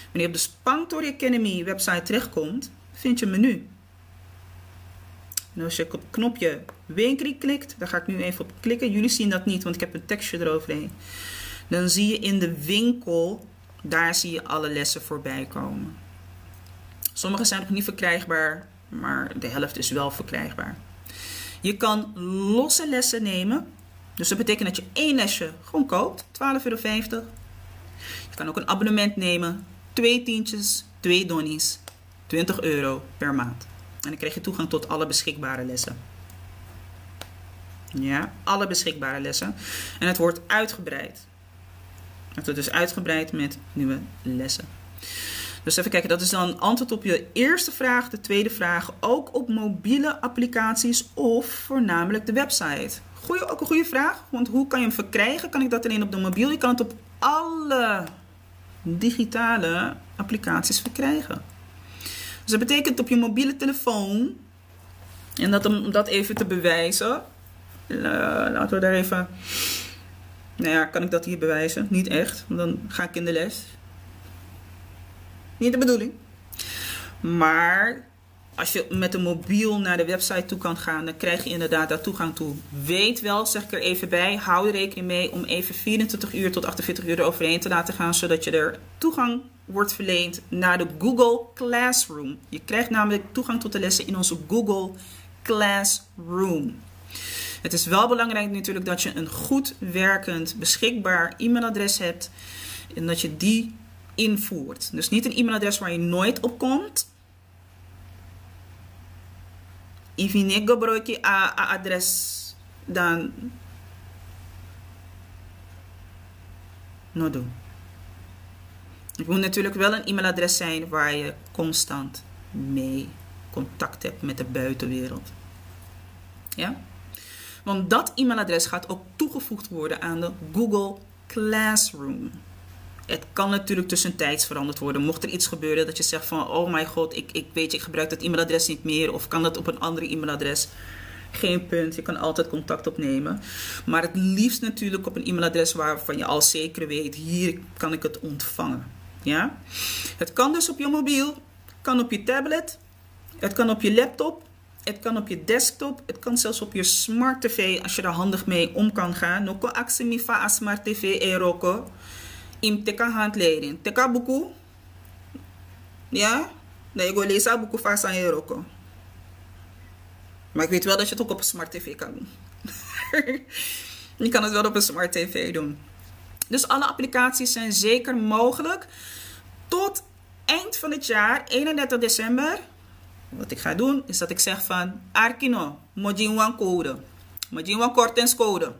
Wanneer je op de Spang Tori Academy website terechtkomt, vind je een menu. En als je op het knopje Winkri klikt, daar ga ik nu even op klikken. Jullie zien dat niet, want ik heb een tekstje eroverheen. Dan zie je in de winkel, daar zie je alle lessen voorbij komen. Sommige zijn nog niet verkrijgbaar, maar de helft is wel verkrijgbaar. Je kan losse lessen nemen. Dus dat betekent dat je 1 lesje gewoon koopt, €12,50. Je kan ook een abonnement nemen, 2 tientjes, 2 donnies, €20 per maand. En dan krijg je toegang tot alle beschikbare lessen. Ja, alle beschikbare lessen. En het wordt uitgebreid. Het wordt dus uitgebreid met nieuwe lessen. Dus even kijken, dat is dan antwoord op je eerste vraag. De tweede vraag, ook op mobiele applicaties of voornamelijk de website. Ook een goede vraag, want hoe kan je hem verkrijgen? Kan ik dat alleen op de mobiel? Je kan het op alle digitale applicaties verkrijgen. Dus dat betekent op je mobiele telefoon, en dat, om dat even te bewijzen, laten we daar even, nou ja, kan ik dat hier bewijzen? Niet echt, want dan ga ik in de les. Niet de bedoeling. Maar als je met een mobiel naar de website toe kan gaan, dan krijg je inderdaad daar toegang toe. Weet wel, zeg ik er even bij, hou er rekening mee om even 24 uur tot 48 uur eroverheen te laten gaan, zodat je er toegang wordt verleend naar de Google Classroom. Je krijgt namelijk toegang tot de lessen in onze Google Classroom. Het is wel belangrijk natuurlijk dat je een goed werkend, beschikbaar e-mailadres hebt en dat je die invoert. Dus niet een e-mailadres waar je nooit op komt. If je gebruik je adres, dan no doen. Het moet natuurlijk wel een e-mailadres zijn waar je constant mee contact hebt met de buitenwereld. Ja? Want dat e-mailadres gaat ook toegevoegd worden aan de Google Classroom. Het kan natuurlijk tussentijds veranderd worden. Mocht er iets gebeuren dat je zegt van, oh mijn god, ik weet je, ik gebruik dat e-mailadres niet meer. Of kan dat op een andere e-mailadres? Geen punt, je kan altijd contact opnemen. Maar het liefst natuurlijk op een e-mailadres waarvan je al zeker weet, hier kan ik het ontvangen. Ja? Het kan dus op je mobiel, kan op je tablet, het kan op je laptop, het kan op je desktop, het kan zelfs op je smart tv als je er handig mee om kan gaan. Noko aksemifa a smart tv eroko. Im teka handleiding. Teka buku. Ja? Nee, ik wil lezen buku vast aan eroko. Maar ik weet wel dat je het ook op een smart tv kan doen. Je kan het wel op een smart tv doen. Dus alle applicaties zijn zeker mogelijk. Tot eind van het jaar, 31 december. Wat ik ga doen, is dat ik zeg van Arkino, mojin wan code. Mojin wan kortenscode.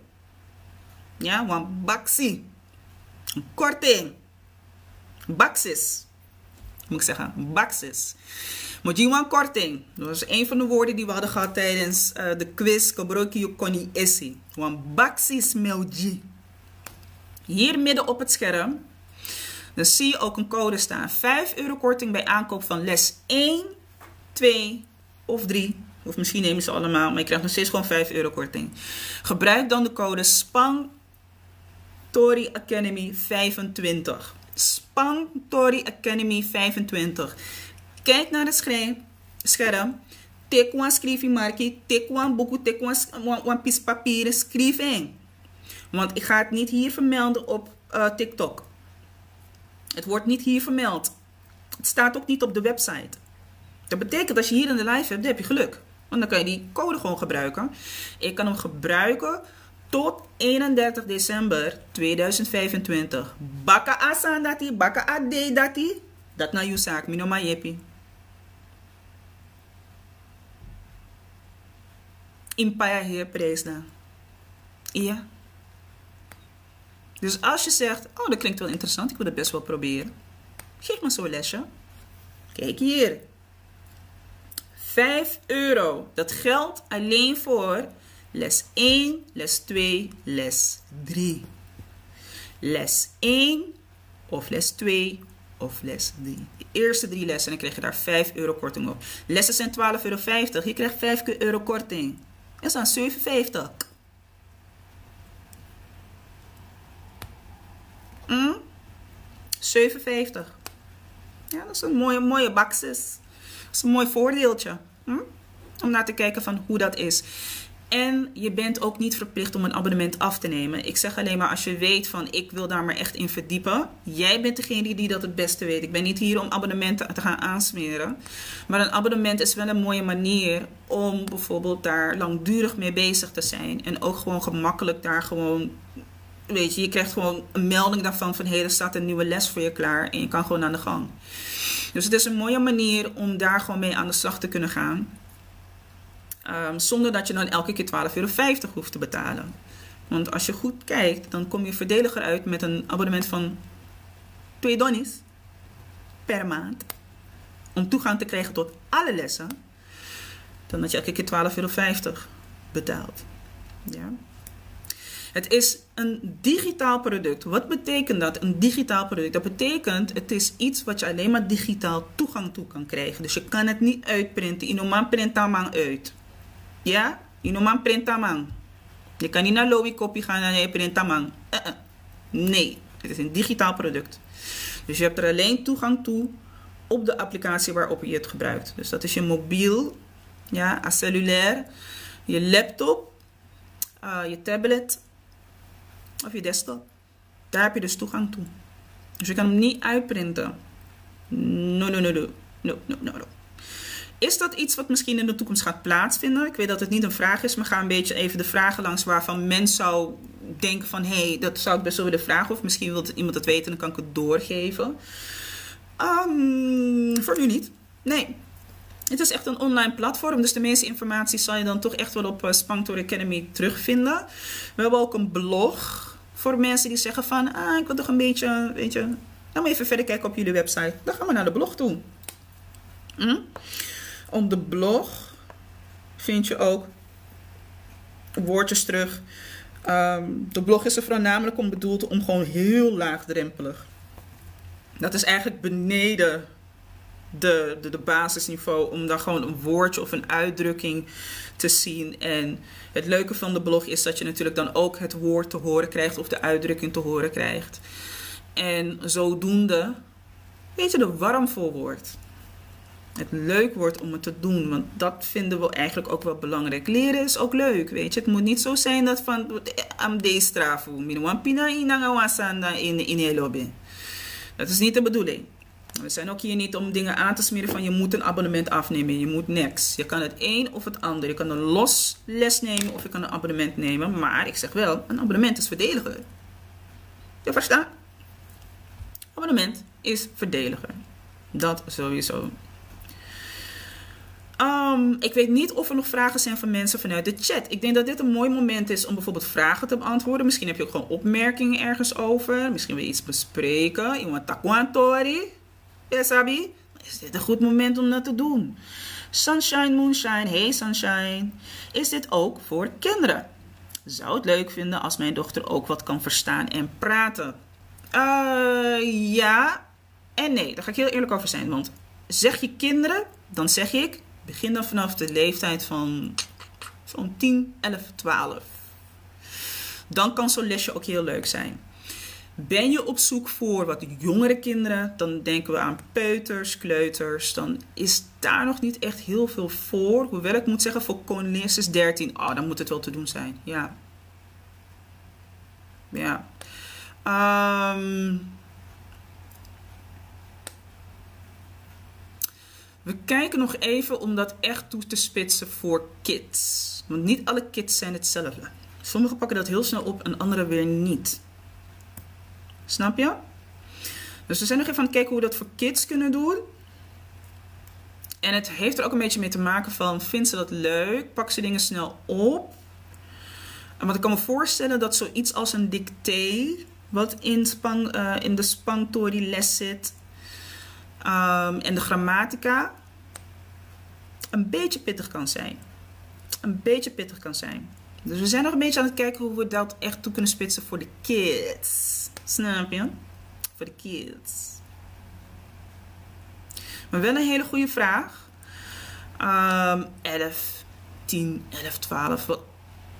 Ja, wan baxi. Korting. Baksis. Moet ik zeggen, baksis. Moet je een korting. Dat was een van de woorden die we hadden gehad tijdens de quiz. Kabroki koni esi. Want baksis melji. Hier midden op het scherm. Dan zie je ook een code staan. €5 korting bij aankoop van les 1, 2 of 3. Of misschien nemen ze allemaal. Maar je krijgt nog steeds gewoon €5 korting. Gebruik dan de code SPANGTORY Academy 25. SPANGTORY Academy 25. Kijk naar het scherm. Tik een schrijfje markie. Tik een boek. Tik een piece papier. Schrijf in. Want ik ga het niet hier vermelden op TikTok. Het wordt niet hier vermeld. Het staat ook niet op de website. Dat betekent als je hier in de live hebt, dan heb je geluk. Want dan kan je die code gewoon gebruiken. Ik kan hem gebruiken tot 31 december 2025. Baka asan dati, baka ade dati. Dat na je zaak, mino ma jepi. Impaya heer prijs dan. Ja. Dus als je zegt, oh dat klinkt wel interessant, ik wil het best wel proberen. Geef me zo'n lesje. Kijk hier. €5. Dat geldt alleen voor les 1, les 2, les 3. Les 1 of les 2 of les 3. De eerste 3 lessen, dan krijg je daar €5 korting op. Lessen zijn €12,50. Je krijgt €5 korting. Dat is dan €7,50. €7,50. Ja, dat is een mooie baksis. Dat is een mooi voordeeltje. Om naar te kijken van hoe dat is. En je bent ook niet verplicht om een abonnement af te nemen. Ik zeg alleen maar als je weet van ik wil daar maar echt in verdiepen. Jij bent degene die dat het beste weet. Ik ben niet hier om abonnementen te gaan aansmeren. Maar een abonnement is wel een mooie manier om bijvoorbeeld daar langdurig mee bezig te zijn. En ook gewoon gemakkelijk daar gewoon... Weet je krijgt gewoon een melding daarvan van er staat een nieuwe les voor je klaar. En je kan gewoon aan de gang. Dus het is een mooie manier om daar gewoon mee aan de slag te kunnen gaan. Zonder dat je dan elke keer €12,50 hoeft te betalen. Want als je goed kijkt, dan kom je voordeliger uit met een abonnement van $2 per maand. Om toegang te krijgen tot alle lessen. Dan dat je elke keer €12,50 betaalt. Ja. Het is een digitaal product. Wat betekent dat? Een digitaal product. Dat betekent, het is iets wat je alleen maar digitaal toegang toe kan krijgen. Dus je kan het niet uitprinten. Inoman printamang uit. Ja? Inoman printamang. Je kan niet naar Lowy Copy gaan en je printamang. Nee, het is een digitaal product. Dus je hebt er alleen toegang toe op de applicatie waarop je het gebruikt. Dus dat is je mobiel, ja, cellulair, je laptop, je tablet of je desktop. Daar heb je dus toegang toe. Dus je kan hem niet uitprinten. No. Is dat iets wat misschien in de toekomst gaat plaatsvinden? Ik weet dat het niet een vraag is, maar ga een beetje even de vragen langs waarvan men zou denken van hé, dat zou ik best wel willen vragen. Of misschien wil iemand het weten en dan kan ik het doorgeven. Voor nu niet. Nee. Het is echt een online platform, dus de meeste informatie zal je dan toch echt wel op SPANGTORY Academy terugvinden. We hebben ook een blog voor mensen die zeggen van, ik wil toch een beetje, weet je, laat me even verder kijken op jullie website. Dan gaan we naar de blog toe. Op de blog vind je ook woordjes terug. De blog is er voornamelijk om bedoeld om gewoon heel laagdrempelig. Dat is eigenlijk beneden de basisniveau om daar gewoon een woordje of een uitdrukking te zien. En het leuke van de blog is dat je natuurlijk dan ook het woord te horen krijgt of de uitdrukking te horen krijgt. En zodoende, weet je, er warm voor wordt. Het leuk wordt om het te doen, want dat vinden we eigenlijk ook wel belangrijk. Leren is ook leuk, weet je. Het moet niet zo zijn dat van am de strafu, minuan pina inangawasanda in lobby. Dat is niet de bedoeling. We zijn ook hier niet om dingen aan te smeren van je moet een abonnement afnemen. Je moet niks. Je kan het een of het ander. Je kan een los les nemen of je kan een abonnement nemen. Maar ik zeg wel, een abonnement is verdediger. Je verstaat? Abonnement is verdediger. Dat sowieso. Ik weet niet of er nog vragen zijn van mensen vanuit de chat. Ik denk dat dit een mooi moment is om bijvoorbeeld vragen te beantwoorden. Misschien heb je ook gewoon opmerkingen ergens over. Misschien wil je iets bespreken. Iemand takwantori. Sabi. Is dit een goed moment om dat te doen? Sunshine, moonshine. Hey sunshine. Is dit ook voor kinderen? Zou het leuk vinden als mijn dochter ook wat kan verstaan en praten? Ja en nee. Daar ga ik heel eerlijk over zijn. Want zeg je kinderen, dan zeg ik, begin dan vanaf de leeftijd van zo'n 10, 11, 12. Dan kan zo'n lesje ook heel leuk zijn. Ben je op zoek voor wat jongere kinderen, dan denken we aan peuters, kleuters. Dan is daar nog niet echt heel veel voor. Hoewel ik moet zeggen, voor Cornelis 13, dan moet het wel te doen zijn. Ja. Ja. We kijken nog even om dat echt toe te spitsen voor kids. Want niet alle kids zijn hetzelfde. Sommigen pakken dat heel snel op en anderen weer niet. Snap je? Dus we zijn nog even aan het kijken hoe we dat voor kids kunnen doen. En het heeft er ook een beetje mee te maken van, vindt ze dat leuk? Pak ze dingen snel op? Want ik kan me voorstellen dat zoiets als een dicté, wat in de Spangtori les zit, en de grammatica, een beetje pittig kan zijn. Een beetje pittig kan zijn. Dus we zijn nog een beetje aan het kijken hoe we dat echt toe kunnen spitsen voor de kids. Snap je? Voor de kids. Maar wel een hele goede vraag. 11, 10, 11, 12.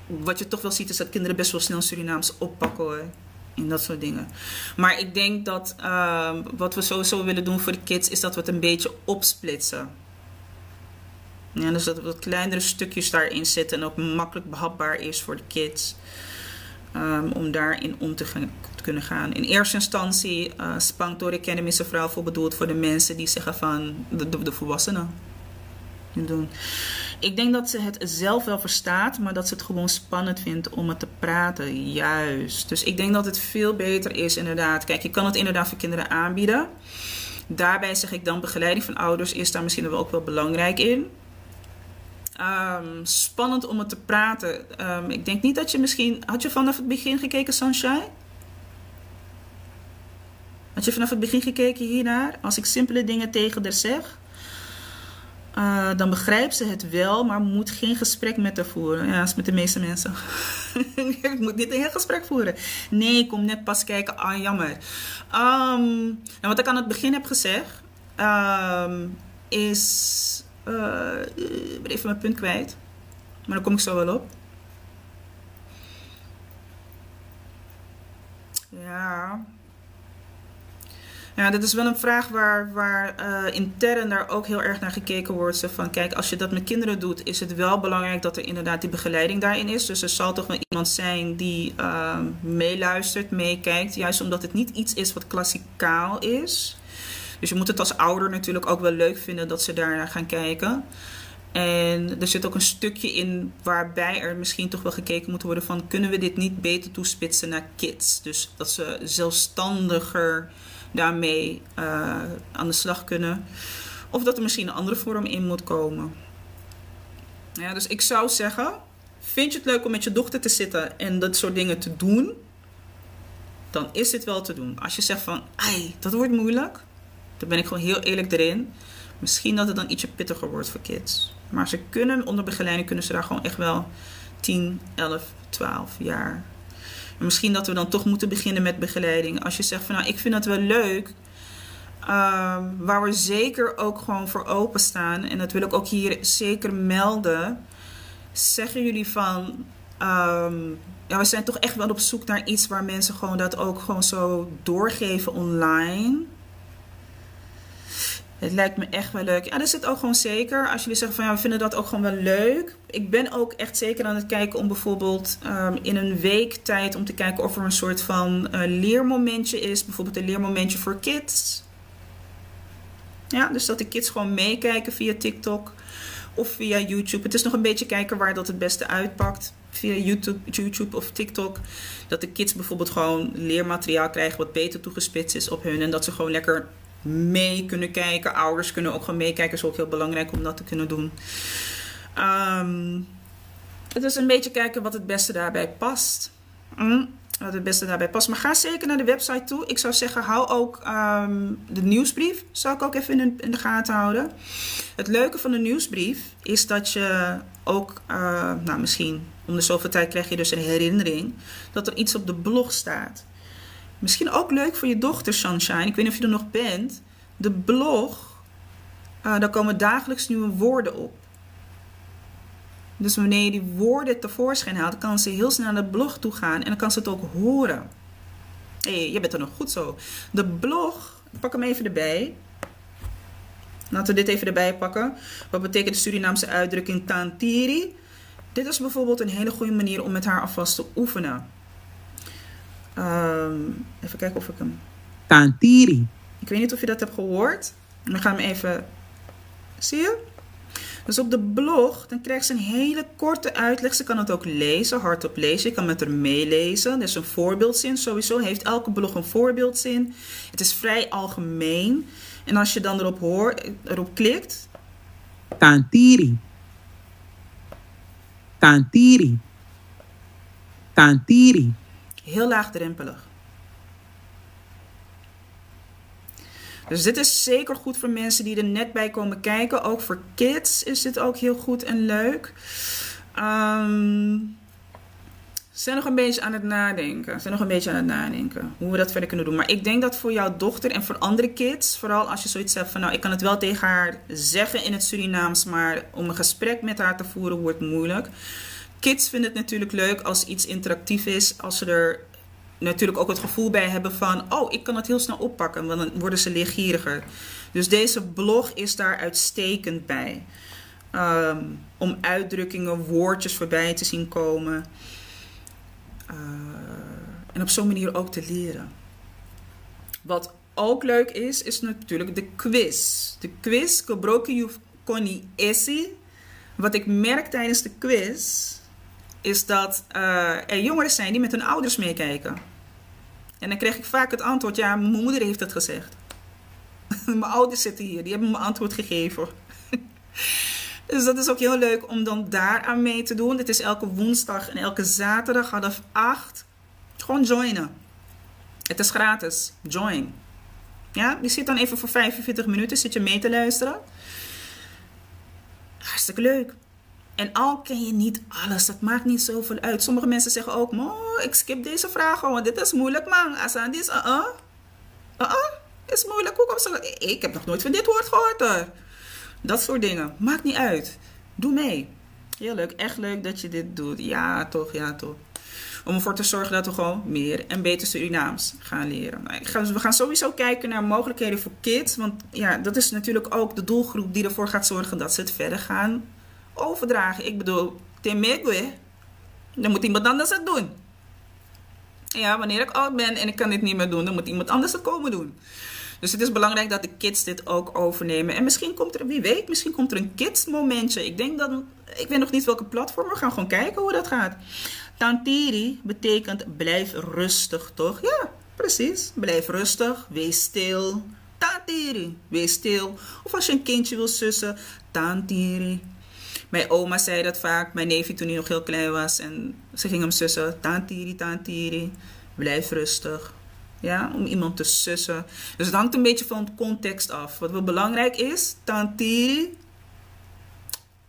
Wat je toch wel ziet is dat kinderen best wel snel Surinaams oppakken hoor. En dat soort dingen. Maar ik denk dat wat we sowieso willen doen voor de kids is dat we het een beetje opsplitsen. Ja, dus dat er wat kleinere stukjes daarin zitten en ook makkelijk behapbaar is voor de kids. Om daarin om te kunnen gaan. In eerste instantie, Spangtori Academy is er vooral voor bedoeld voor de mensen die zeggen van de volwassenen. Doen. Ik denk dat ze het zelf wel verstaat, maar dat ze het gewoon spannend vindt om het te praten. Juist. Dus ik denk dat het veel beter is inderdaad. Kijk, je kan het inderdaad voor kinderen aanbieden. Daarbij zeg ik dan, begeleiding van ouders is daar misschien wel ook wel belangrijk in. Spannend om het te praten. Ik denk niet dat je misschien... Had je vanaf het begin gekeken, Sunshine? Had je vanaf het begin gekeken hiernaar? Als ik simpele dingen tegen haar zeg, dan begrijpt ze het wel, maar moet geen gesprek met haar voeren. Ja, dat is met de meeste mensen. Ik moet niet een heel gesprek voeren. Nee, ik kom net pas kijken. Jammer. En wat ik aan het begin heb gezegd, is... ik ben even mijn punt kwijt. Maar daar kom ik zo wel op. Ja... Ja, dit is wel een vraag waar intern daar ook heel erg naar gekeken wordt. Zo van, kijk, als je dat met kinderen doet, is het wel belangrijk dat er inderdaad die begeleiding daarin is. Dus er zal toch wel iemand zijn die meeluistert, meekijkt. Juist omdat het niet iets is wat klassikaal is. Dus je moet het als ouder natuurlijk ook wel leuk vinden dat ze daarnaar gaan kijken. En er zit ook een stukje in waarbij er misschien toch wel gekeken moet worden van, kunnen we dit niet beter toespitsen naar kids? Dus dat ze zelfstandiger daarmee aan de slag kunnen. Of dat er misschien een andere vorm in moet komen. Ja, dus ik zou zeggen, vind je het leuk om met je dochter te zitten en dat soort dingen te doen, dan is dit wel te doen. Als je zegt van, ai, dat wordt moeilijk, dan ben ik gewoon heel eerlijk erin. Misschien dat het dan ietsje pittiger wordt voor kids. Maar ze kunnen, onder begeleiding kunnen ze daar gewoon echt wel 10, 11, 12 jaar. En misschien dat we dan toch moeten beginnen met begeleiding. Als je zegt van, nou, ik vind dat wel leuk. Waar we zeker ook gewoon voor openstaan. En dat wil ik ook hier zeker melden. Zeggen jullie van, ja, we zijn toch echt wel op zoek naar iets waar mensen gewoon dat ook gewoon zo doorgeven online. Het lijkt me echt wel leuk. Ja, dat is het ook gewoon zeker. Als jullie zeggen van, ja, we vinden dat ook gewoon wel leuk. Ik ben ook echt zeker aan het kijken om bijvoorbeeld in een week tijd om te kijken of er een soort van leermomentje is. Bijvoorbeeld een leermomentje voor kids. Ja, dus dat de kids gewoon meekijken via TikTok of via YouTube. Het is nog een beetje kijken waar dat het beste uitpakt. Via YouTube of TikTok. Dat de kids bijvoorbeeld gewoon leermateriaal krijgen wat beter toegespitst is op hun. En dat ze gewoon lekker mee kunnen kijken. Ouders kunnen ook gewoon meekijken. Het is ook heel belangrijk om dat te kunnen doen. Het is een beetje kijken wat het beste daarbij past. Wat het beste daarbij past. Maar ga zeker naar de website toe. Ik zou zeggen, hou ook de nieuwsbrief. Zou ik ook even in de gaten houden. Het leuke van de nieuwsbrief is dat je ook, misschien om de zoveel tijd krijg je dus een herinnering dat er iets op de blog staat. Misschien ook leuk voor je dochter, Sunshine. Ik weet niet of je er nog bent. De blog, daar komen dagelijks nieuwe woorden op. Dus wanneer je die woorden tevoorschijn haalt, dan kan ze heel snel naar de blog toe gaan en dan kan ze het ook horen. Hé, je bent er nog goed zo. De blog, pak hem even erbij. Laten we dit even erbij pakken. Wat betekent de Surinaamse uitdrukking tantiri? Dit is bijvoorbeeld een hele goede manier om met haar alvast te oefenen. Even kijken of ik hem... Tantiri. Ik weet niet of je dat hebt gehoord. We gaan hem even... Zie je? Dus op de blog, dan krijgt ze een hele korte uitleg. Ze kan het ook lezen, hardop lezen. Je kan met haar meelezen. Er is een voorbeeldzin sowieso. Heeft elke blog een voorbeeldzin. Het is vrij algemeen. En als je dan erop klikt... Tantiri. Tantiri. Tantiri. Heel laagdrempelig. Dus dit is zeker goed voor mensen die er net bij komen kijken. Ook voor kids is dit ook heel goed en leuk. Ze zijn nog een beetje aan het nadenken. Hoe we dat verder kunnen doen. Maar ik denk dat voor jouw dochter en voor andere kids, vooral als je zoiets hebt van, nou, ik kan het wel tegen haar zeggen in het Surinaams, maar om een gesprek met haar te voeren wordt moeilijk. Kids vinden het natuurlijk leuk als iets interactief is. Als ze er natuurlijk ook het gevoel bij hebben van, oh, ik kan het heel snel oppakken, want dan worden ze leergieriger. Dus deze blog is daar uitstekend bij. Om uitdrukkingen, woordjes voorbij te zien komen. En op zo'n manier ook te leren. Wat ook leuk is natuurlijk de quiz. De quiz, gebroken juf koni esi. Wat ik merk tijdens de quiz is dat er jongeren zijn die met hun ouders meekijken. En dan krijg ik vaak het antwoord, ja, mijn moeder heeft het gezegd. Mijn ouders zitten hier, die hebben me antwoord gegeven. Dus dat is ook heel leuk om dan daaraan mee te doen. Dit is elke woensdag en elke zaterdag 7:30. Gewoon joinen. Het is gratis. Join. Ja, je zit dan even voor 45 minuten, zit je mee te luisteren. Hartstikke leuk. En al ken je niet alles, dat maakt niet zoveel uit. Sommige mensen zeggen ook, ik skip deze vragen, want dit is moeilijk, man. Asan is, is moeilijk. Hoe kom ze? Ik heb nog nooit van dit woord gehoord, hoor. Dat soort dingen. Maakt niet uit. Doe mee. Heel leuk. Echt leuk dat je dit doet. Ja, toch. Ja, toch. Om ervoor te zorgen dat we gewoon meer en beter Surinaams gaan leren. We gaan sowieso kijken naar mogelijkheden voor kids. Want ja, dat is natuurlijk ook de doelgroep die ervoor gaat zorgen dat ze het verder gaan overdragen. Ik bedoel, temegwe, dan moet iemand anders het doen. Ja, wanneer ik oud ben en ik kan dit niet meer doen, dan moet iemand anders het komen doen. Dus het is belangrijk dat de kids dit ook overnemen. En misschien komt er, wie weet, misschien komt er een kids momentje. Ik weet nog niet welke platform. We gaan gewoon kijken hoe dat gaat. Tantiri betekent blijf rustig, toch? Ja, precies. Blijf rustig, wees stil. Tantiri, wees stil. Of als je een kindje wil sussen, tantiri. Mijn oma zei dat vaak, mijn neefje toen hij nog heel klein was. En ze ging hem sussen. Tantiri, tantiri. Blijf rustig. Ja, om iemand te sussen. Dus het hangt een beetje van het context af. Wat wel belangrijk is, tantiri.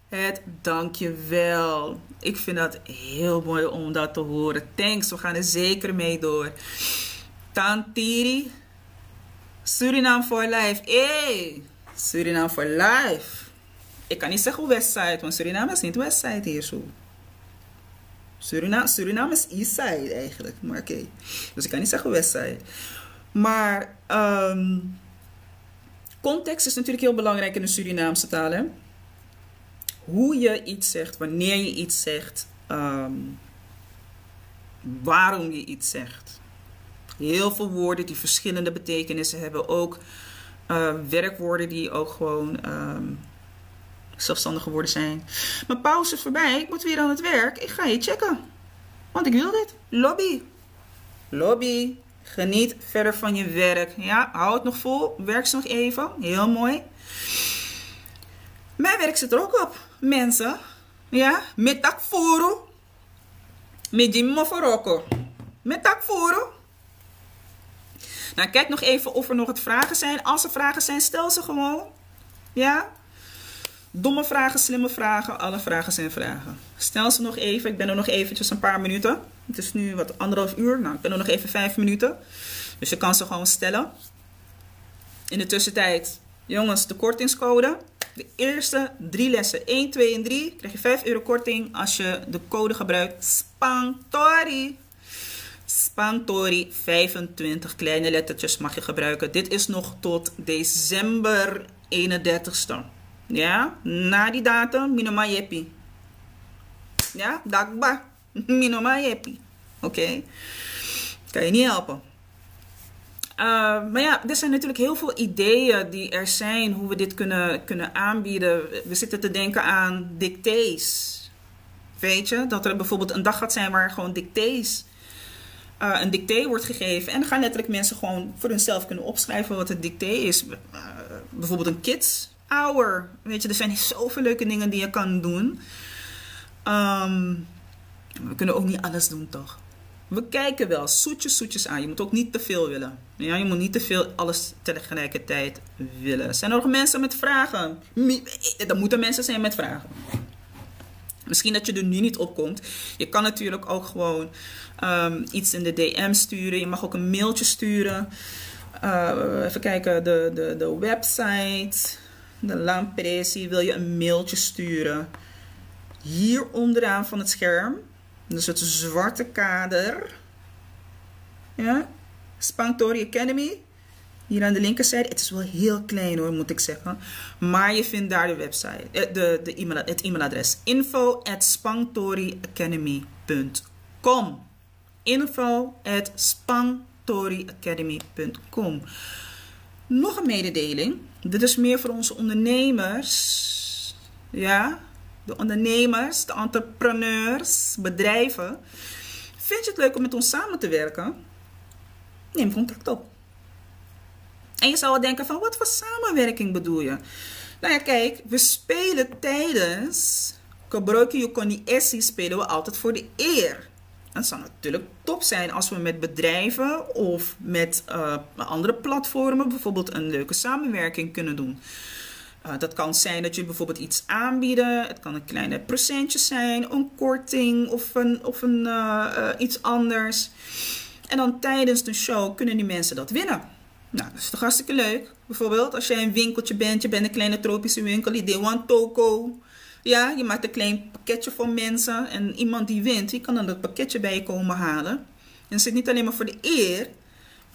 Het dankjewel. Ik vind dat heel mooi om dat te horen. Thanks, we gaan er zeker mee door. Tantiri. Suriname for life. Hey, Suriname for life. Ik kan niet zeggen Westside, want Suriname is niet Westside hier zo. Suriname is Eastside eigenlijk, maar oké. Dus ik kan niet zeggen Westside. Maar context is natuurlijk heel belangrijk in de Surinaamse taal. Hè? Hoe je iets zegt, wanneer je iets zegt, waarom je iets zegt. Heel veel woorden die verschillende betekenissen hebben. Ook werkwoorden die ook gewoon zelfstandige woorden zijn. Mijn pauze is voorbij. Ik moet weer aan het werk. Ik ga je checken. Want ik wil dit. Lobby. Lobby. Geniet verder van je werk. Ja, hou het nog vol. Werk ze nog even. Heel mooi. Mijn werk zit er ook op, mensen. Ja, met tak voeren. Met die mofferokken. Met tak voeren. Nou, kijk nog even of er nog wat vragen zijn. Als er vragen zijn, stel ze gewoon. Ja. Domme vragen, slimme vragen. Alle vragen zijn vragen. Stel ze nog even. Ik ben er nog eventjes een paar minuten. Het is nu wat 1,5 uur. Nou, ik ben er nog even 5 minuten. Dus je kan ze gewoon stellen. In de tussentijd, jongens, de kortingscode. De eerste 3 lessen, 1, 2 en 3, krijg je €5 korting als je de code gebruikt. Spangtori. Spangtori, 25 kleine lettertjes mag je gebruiken. Dit is nog tot december 31ste. Ja, na die datum, minoma jepi. Ja, dakba. Minoma jepi. Oké. Kan je niet helpen. Maar ja, er zijn natuurlijk heel veel ideeën die er zijn hoe we dit kunnen aanbieden. We zitten te denken aan dictées. Weet je, dat er bijvoorbeeld een dag gaat zijn waar gewoon dictées, een dictée wordt gegeven. En dan gaan letterlijk mensen gewoon voor hunzelf kunnen opschrijven wat een dictée is. Bijvoorbeeld een kids hour. Weet je, er zijn zoveel leuke dingen die je kan doen. We kunnen ook niet alles doen, toch? We kijken wel zoetjes aan. Je moet ook niet te veel willen. Ja, je moet niet te veel alles tegelijkertijd willen. Zijn er nog mensen met vragen? Er moeten mensen zijn met vragen. Misschien dat je er nu niet op komt. Je kan natuurlijk ook gewoon iets in de DM sturen. Je mag ook een mailtje sturen. Even kijken, de website. De Lampresi. Wil je een mailtje sturen? Hier onderaan van het scherm. Dus het zwarte kader. Ja. Spangtori Academy. Hier aan de linkerzijde. Het is wel heel klein hoor, moet ik zeggen. Maar je vindt daar de website. Het e-mailadres. info@spangtoriacademy.com info@spangtoriacademy.com. Nog een mededeling. Dit is meer voor onze ondernemers. Ja. De ondernemers, de entrepreneurs, bedrijven. Vind je het leuk om met ons samen te werken? Neem contact op. En je zou wel denken van, wat voor samenwerking bedoel je? Nou ja, kijk, we spelen tijdens Kabroki Yukoni Essie spelen we altijd voor de eer. En het zou natuurlijk top zijn als we met bedrijven of met andere platformen bijvoorbeeld een leuke samenwerking kunnen doen. Dat kan zijn dat je bijvoorbeeld iets aanbieden. Het kan een kleine procentje zijn, een korting of iets anders. En dan tijdens de show kunnen die mensen dat winnen. Nou, dat is toch hartstikke leuk. Bijvoorbeeld als jij een winkeltje bent, je bent een kleine tropische winkel, die deed one toko. Ja, je maakt een klein pakketje voor mensen en iemand die wint, die kan dan dat pakketje bij je komen halen. En het zit niet alleen maar voor de eer, het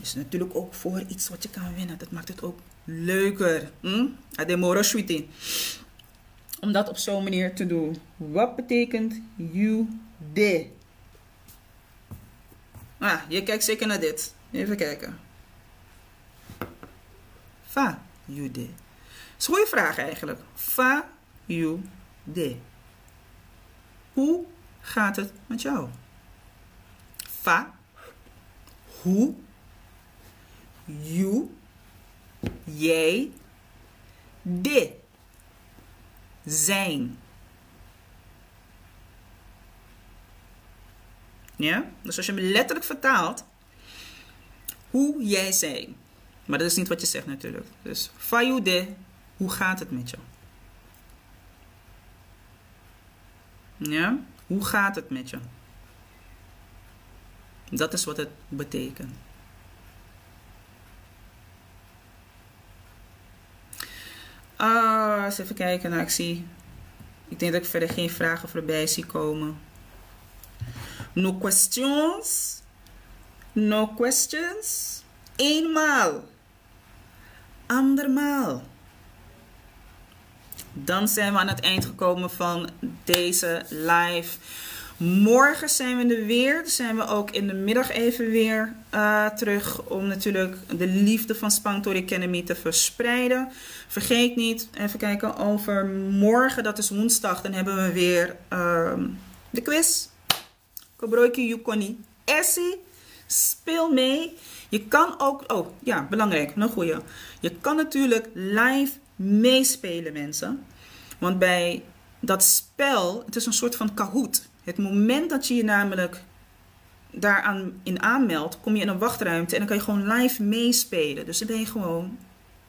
is natuurlijk ook voor iets wat je kan winnen. Dat maakt het ook leuker. Ademoro sweetie. Om dat op zo'n manier te doen. Wat betekent you de? Je kijkt zeker naar dit. Even kijken. Fa you de. Dat is een goede vraag eigenlijk. Fa you de. Hoe gaat het met jou? Fa. Hoe. You. Jij. De. Zijn. Ja? Dus als je hem letterlijk vertaalt. Hoe jij zijn. Maar dat is niet wat je zegt natuurlijk. Dus fayu de. Hoe gaat het met je? Ja? Hoe gaat het met je? Dat is wat het betekent. Eens even kijken. Nou, ik denk dat ik verder geen vragen voorbij zie komen. No questions. No questions. Eenmaal. Andermaal. Dan zijn we aan het eind gekomen van deze live. Morgen zijn we er weer. Dan zijn we ook in de middag even weer terug. Om natuurlijk de liefde van Spangtori Academy te verspreiden. Vergeet niet, even kijken, over morgen, dat is woensdag. Dan hebben we weer de quiz. Kabroki Yukoni Essie. Speel mee. Je kan ook, oh ja, belangrijk, nog goeie. Je kan natuurlijk live meespelen, mensen. Want bij dat spel, het is een soort van Kahoot. Het moment dat je je namelijk daaraan in aanmeldt, kom je in een wachtruimte en dan kan je gewoon live meespelen. Dus dan ben je gewoon,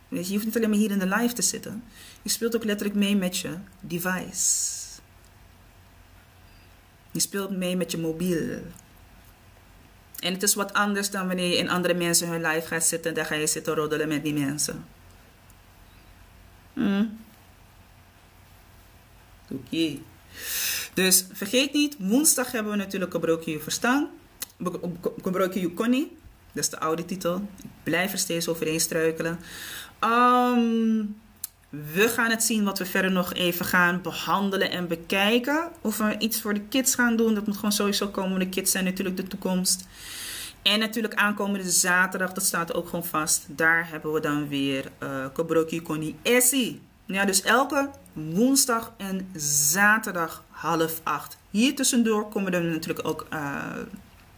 weet je hoeft niet alleen maar hier in de live te zitten. Je speelt ook letterlijk mee met je device. Je speelt mee met je mobiel. En het is wat anders dan wanneer je in andere mensen hun live gaat zitten en dan ga je zitten roddelen met die mensen. Oké. Dus vergeet niet, woensdag hebben we natuurlijk Gebroken Je Verstaan. Gebroken Je Connie. Dat is de oude titel. Ik blijf er steeds overheen struikelen. We gaan het zien wat we verder nog even gaan behandelen en bekijken. Of we iets voor de kids gaan doen. Dat moet gewoon sowieso komen. De kids zijn natuurlijk de toekomst. En natuurlijk aankomende zaterdag, dat staat ook gewoon vast. Daar hebben we dan weer Gebroken Je Connie Essie. Ja, dus elke woensdag en zaterdag 7:30. Hier tussendoor komen er natuurlijk ook,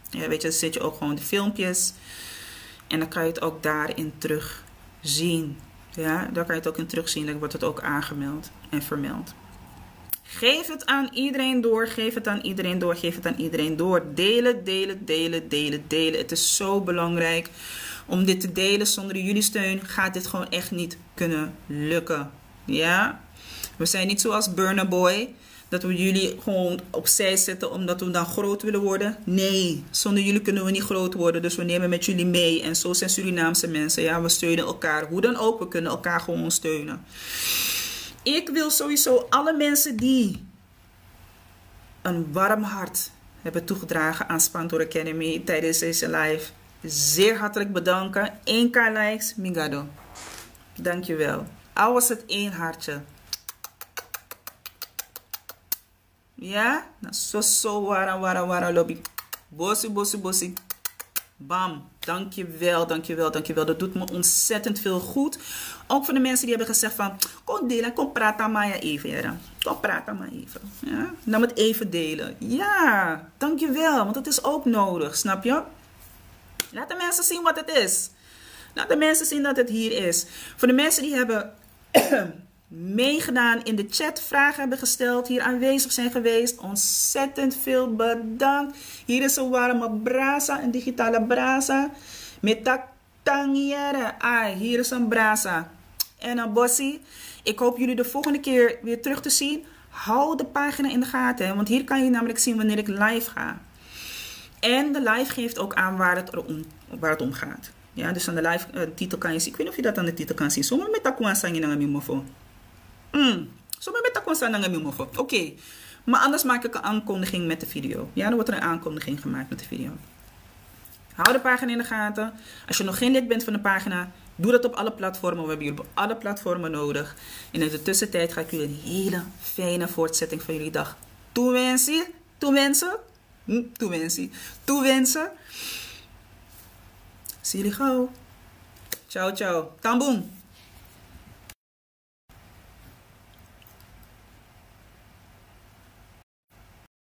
ja, weet je, dan zet je ook gewoon de filmpjes. En dan kan je het ook daarin terugzien. Ja, daar kan je het ook in terugzien. Dan wordt het ook aangemeld en vermeld. Geef het aan iedereen door. Geef het aan iedereen door. Geef het aan iedereen door. Delen, delen, delen, delen, delen. Het is zo belangrijk om dit te delen. Zonder jullie steun gaat dit gewoon echt niet kunnen lukken. Ja? We zijn niet zoals Burna Boy. Dat we jullie gewoon opzij zetten omdat we dan groot willen worden. Nee, zonder jullie kunnen we niet groot worden. Dus we nemen met jullie mee. En zo zijn Surinaamse mensen. Ja, we steunen elkaar. Hoe dan ook, we kunnen elkaar gewoon steunen. Ik wil sowieso alle mensen die een warm hart hebben toegedragen aan Spantor Academy tijdens deze live zeer hartelijk bedanken. 1k likes, migado. Dankjewel. Al was het 1 hartje. Ja? Nou, zo, wara, lobby. Bossie. Bam. Dankjewel. Dat doet me ontzettend veel goed. Ook voor de mensen die hebben gezegd van, kom delen, kom praten maar even. Ja. Kom praten maar even. Ja? Dan het even delen. Ja, dankjewel. Want dat is ook nodig, snap je? Laat de mensen zien wat het is. Laat de mensen zien dat het hier is. Voor de mensen die hebben meegedaan in de chat, vragen hebben gesteld, hier aanwezig zijn geweest, ontzettend veel bedankt. Hier is een warme brasa, een digitale brasa. Met tangiere. Hier is een brasa. En een bossie. Ik hoop jullie de volgende keer weer terug te zien. Hou de pagina in de gaten. Want hier kan je namelijk zien wanneer ik live ga. En de live geeft ook aan waar het om gaat. Ja, dus aan de live titel kan je zien. Ik weet niet of je dat aan de titel kan zien. Zomaar met dat sang je naar mijn mofo. Zomaar met dat sang naar mijn mofo. Oké. Maar anders maak ik een aankondiging met de video. Ja, dan wordt er een aankondiging gemaakt met de video. Hou de pagina in de gaten. Als je nog geen lid bent van de pagina, doe dat op alle platformen. We hebben jullie op alle platformen nodig. En in de tussentijd ga ik jullie een hele fijne voortzetting van jullie dag toewensen. Zie jullie gauw. Ciao. Tamboen.